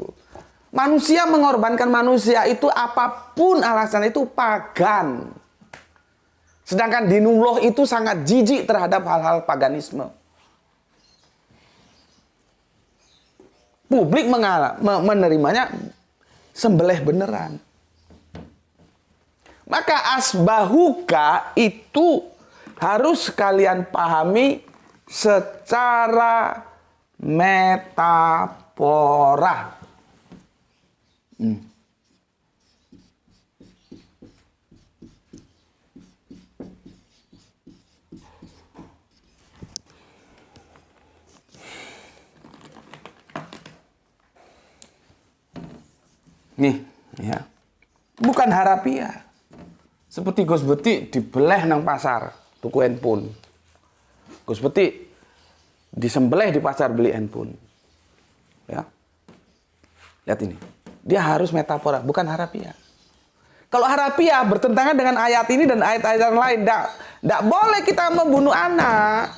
Manusia mengorbankan manusia itu apapun alasan itu pagan. Sedangkan dinullah itu sangat jijik terhadap hal-hal paganisme. Publik menerimanya sembelih beneran. Maka asbahuka itu harus kalian pahami secara metafora. Nih, ya. Bukan harafiah. Seperti Gus Beti dibeleh nang pasar, tuku handphone. Gus Beti disembelih di pasar beli handphone. Ya. Lihat ini. Dia harus metafora, bukan harafiah. Kalau harafiah bertentangan dengan ayat ini dan ayat-ayat yang lain, tidak boleh kita membunuh anak.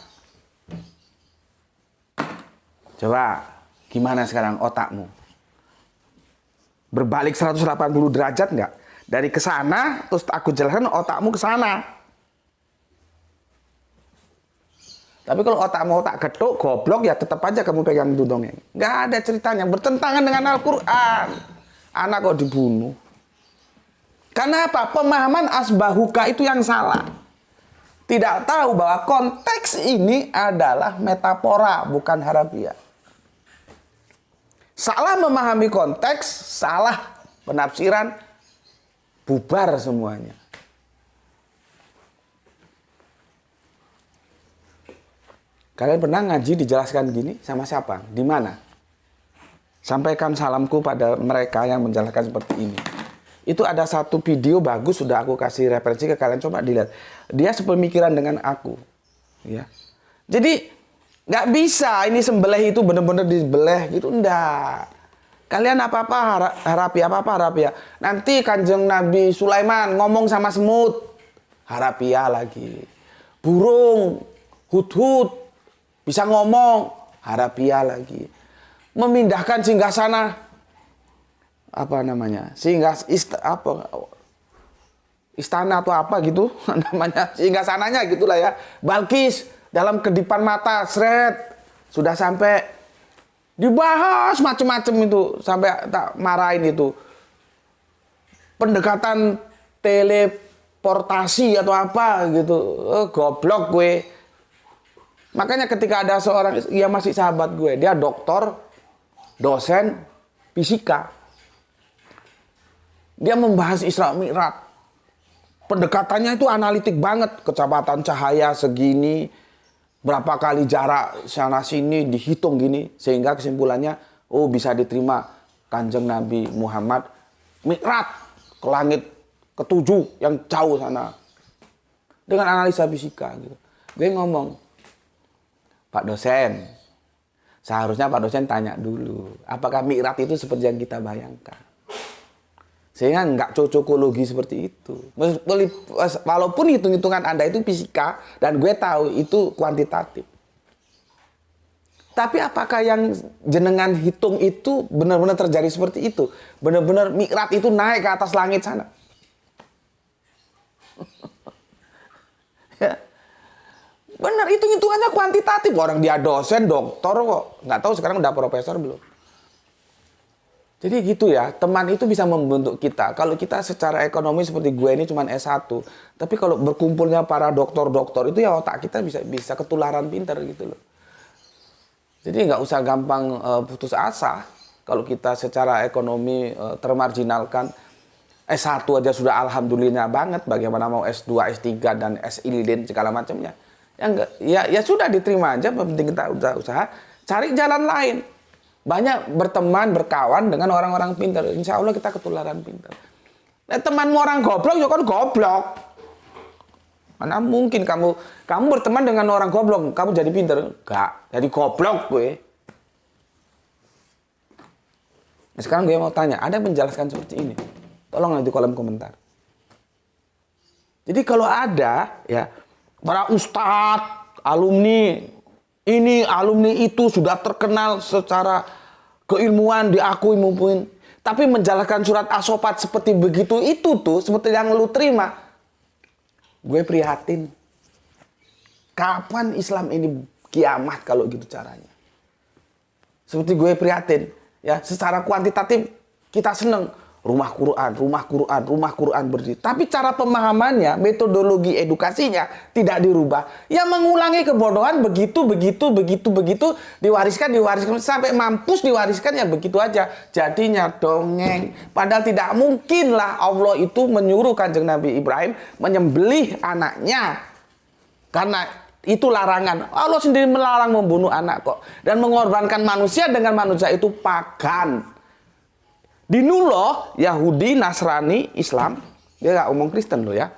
Coba, gimana sekarang otakmu? Berbalik 180 derajat nggak? Dari ke sana, terus aku jelaskan otakmu ke sana. Tapi kalau otakmu otak getuk, goblok, ya tetap aja kamu pegang itu dongeng. Nggak ada ceritanya, bertentangan dengan Al-Quran. Anak kok dibunuh. Karena apa? Pemahaman asbahuka itu yang salah. Tidak tahu bahwa konteks ini adalah metafora, bukan harafiah. Salah memahami konteks, salah penafsiran, bubar semuanya. Kalian pernah ngaji dijelaskan gini sama siapa? Di mana? Sampaikan salamku pada mereka yang menjelaskan seperti ini. Itu ada satu video bagus, sudah aku kasih referensi ke kalian, coba dilihat. Dia sepemikiran dengan aku. Ya. Jadi nggak bisa ini sembelih itu benar-benar disembelih gitu, enggak. Kalian apa-apa harafiah. Nanti Kanjeng Nabi Sulaiman ngomong sama semut, harafiah lagi. Burung hudhud bisa ngomong, harafiah lagi. Memindahkan singgasana apa namanya? Istana atau apa gitu namanya, singgasananya gitulah ya. Balkis dalam kedipan mata, seret sudah sampai dibahas macam-macam itu sampai tak marahin itu. Pendekatan teleportasi atau apa gitu. Goblok gue. Makanya ketika ada seorang, ya masih sahabat gue, dia doktor, dosen fisika. Dia membahas Isra Mi'raj. Pendekatannya itu analitik banget. Kecepatan cahaya segini, berapa kali jarak sana sini dihitung gini, sehingga kesimpulannya oh bisa diterima Kanjeng Nabi Muhammad Mi'raj ke langit ketujuh yang jauh sana dengan analisa fisika gitu. Gue ngomong, Pak dosen, seharusnya Pak dosen tanya dulu, apakah Mi'raj itu seperti yang kita bayangkan? Sehingga nggak cocokologi seperti itu. Walaupun hitung-hitungan Anda itu fisika, dan gue tahu itu kuantitatif. Tapi apakah yang jenengan hitung itu benar-benar terjadi seperti itu? Benar-benar Mi'raj itu naik ke atas langit sana? Ya. Benar, hitung-hitungannya kuantitatif. Orang dia dosen, doktor kok. Nggak tahu sekarang udah profesor belum. Jadi gitu ya, teman itu bisa membentuk kita. Kalau kita secara ekonomi seperti gue ini cuma S1. Tapi kalau berkumpulnya para doktor-doktor itu ya otak kita bisa ketularan pinter gitu loh. Jadi nggak usah gampang putus asa. Kalau kita secara ekonomi termarginalkan. S1 aja sudah alhamdulillah banget. Bagaimana mau S2, S3, dan S-Ilden segala macamnya. yang enggak, ya sudah diterima aja, penting kita usaha, cari jalan lain. Banyak berteman, berkawan dengan orang-orang pintar. Insya Allah kita ketularan pintar. Nah, temanmu orang goblok, ya kan goblok. Mana mungkin kamu berteman dengan orang goblok, kamu jadi pintar? Enggak, jadi goblok gue. Nah, sekarang gue mau tanya, ada yang menjelaskan seperti ini? Tolong di kolom komentar. Jadi kalau ada, ya, para ustadz, alumni, ini, alumni itu sudah terkenal secara keilmuan, diakui mumpuni. Tapi menjalankan surat as-sofat seperti begitu itu tuh, seperti yang lu terima. Gue prihatin. Kapan Islam ini kiamat kalau gitu caranya? Seperti gue prihatin. Ya, secara kuantitatif kita seneng. Rumah Quran berdiri. Tapi cara pemahamannya, metodologi edukasinya tidak dirubah. Ya mengulangi kebodohan begitu, diwariskan sampai mampus diwariskan ya begitu aja. Jadinya dongeng. Padahal tidak mungkinlah Allah itu menyuruh Kanjeng Nabi Ibrahim menyembelih anaknya. Karena itu larangan. Allah sendiri melarang membunuh anak kok. Dan mengorbankan manusia dengan manusia itu pagan. Dinu loh, Yahudi, Nasrani, Islam, dia nggak omong Kristen loh ya.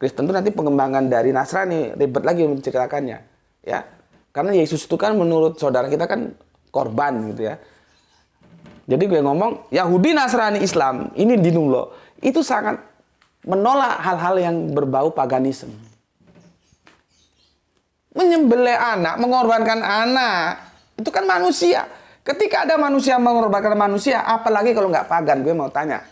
Kristen itu nanti pengembangan dari Nasrani, ribet lagi menceritakannya, ya. Karena Yesus itu kan menurut saudara kita kan korban gitu ya. Jadi gue ngomong Yahudi, Nasrani, Islam, ini dinu loh, itu sangat menolak hal-hal yang berbau paganisme. Menyembelih anak, mengorbankan anak, itu kan manusia. Ketika ada manusia mengorbankan manusia, apalagi kalau nggak pagan, gue mau tanya.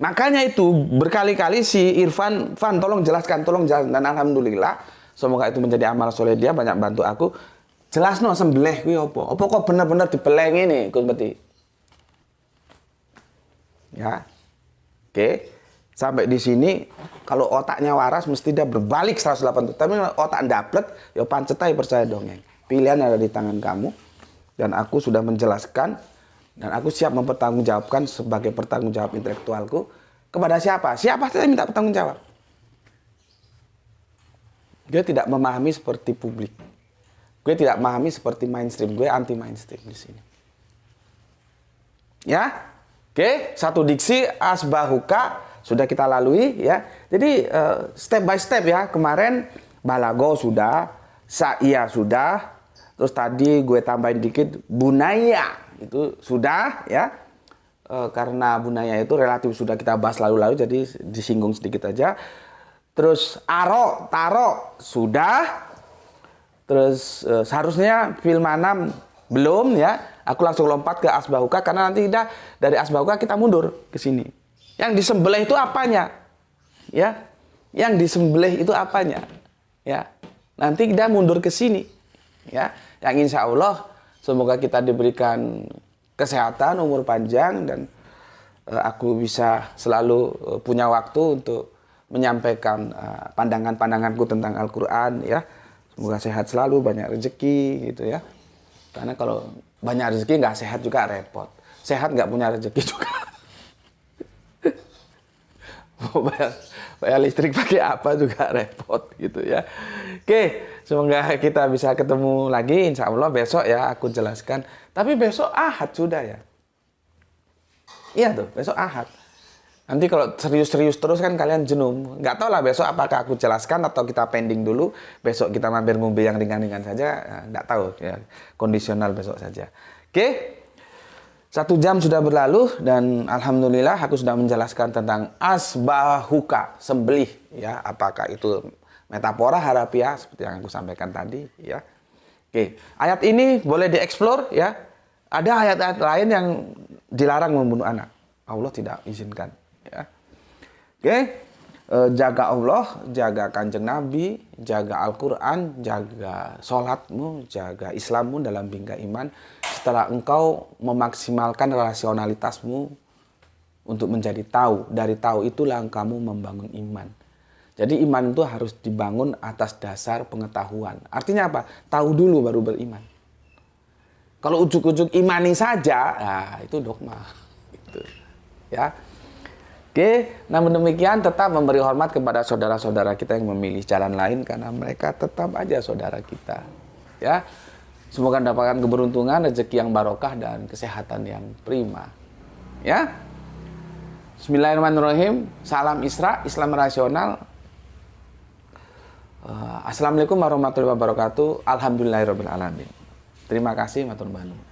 Makanya itu berkali-kali si Irfan, tolong jelaskan. Dan alhamdulillah, semoga itu menjadi amal soleh dia, banyak bantu aku. Jelas no sembelih gue apa kok bener-bener dibeleng ini, Gus Beti. Ya, oke. Sampai di sini, kalau otaknya waras, mesti dia berbalik 180. Tapi otak dapet, ya pancetai percaya dongeng. Pilihan ada di tangan kamu. Dan aku sudah menjelaskan. Dan aku siap mempertanggungjawabkan sebagai pertanggungjawab intelektualku. Kepada siapa? Siapa saja minta pertanggungjawab. Dia tidak memahami seperti publik. Gue tidak memahami seperti mainstream. Gue anti mainstream di sini. Ya? Oke, satu diksi asbahuka sudah kita lalui ya. Jadi step by step ya. Kemarin balago sudah, sa'iyah sudah. Terus tadi gue tambahin dikit bunaya itu sudah ya. Karena bunaya itu relatif sudah kita bahas lalu-lalu jadi disinggung sedikit aja. Terus taro sudah. Terus seharusnya fil manam belum ya. Aku langsung lompat ke asbahuka karena nanti dari asbahuka kita mundur ke sini. Yang disembelih itu apanya? Ya. Yang disembelih itu apanya? Ya. Nanti kita mundur ke sini. Ya. Yang insya Allah semoga kita diberikan kesehatan, umur panjang dan aku bisa selalu punya waktu untuk menyampaikan pandangan-pandanganku tentang Al-Qur'an ya. Semoga sehat selalu, banyak rezeki gitu ya. Karena kalau banyak rezeki nggak sehat juga repot. Sehat nggak punya rezeki juga. Mau bayar listrik pakai apa juga repot gitu ya. Oke, semoga kita bisa ketemu lagi insya Allah besok ya aku jelaskan. Tapi besok Ahad sudah ya. Iya tuh, besok Ahad. Nanti kalau serius-serius terus kan kalian jenuh. Nggak tahu lah besok apakah aku jelaskan atau kita pending dulu. Besok kita mampir ngombe yang ringan-ringan saja. Nggak tahu ya, kondisional besok saja. Oke. 1 jam sudah berlalu dan alhamdulillah aku sudah menjelaskan tentang asbahuka, sembelih ya, apakah itu metafora harafiah seperti yang aku sampaikan tadi ya. Oke, ayat ini boleh dieksplor ya. Ada ayat-ayat lain yang dilarang membunuh anak. Allah tidak izinkan ya. Oke, jaga Allah, jaga Kanjeng Nabi, jaga Al-Qur'an, jaga sholatmu, jaga Islammu dalam bingkai iman. Setelah engkau memaksimalkan rasionalitasmu untuk menjadi tahu, dari tahu itulah kamu membangun iman. Jadi iman itu harus dibangun atas dasar pengetahuan. Artinya apa? Tahu dulu baru beriman. Kalau ujuk-ujuk imani saja, nah itu dogma. Gitu. Ya. Oke, namun demikian tetap memberi hormat kepada saudara-saudara kita yang memilih jalan lain karena mereka tetap aja saudara kita. Ya. Semoga mendapatkan keberuntungan, rezeki yang barokah dan kesehatan yang prima. Ya. Bismillahirrahmanirrahim. Salam Isra, Islam rasional. Assalamualaikum warahmatullahi wabarakatuh. Alhamdulillahirabbil alamin. Terima kasih matur nuwun.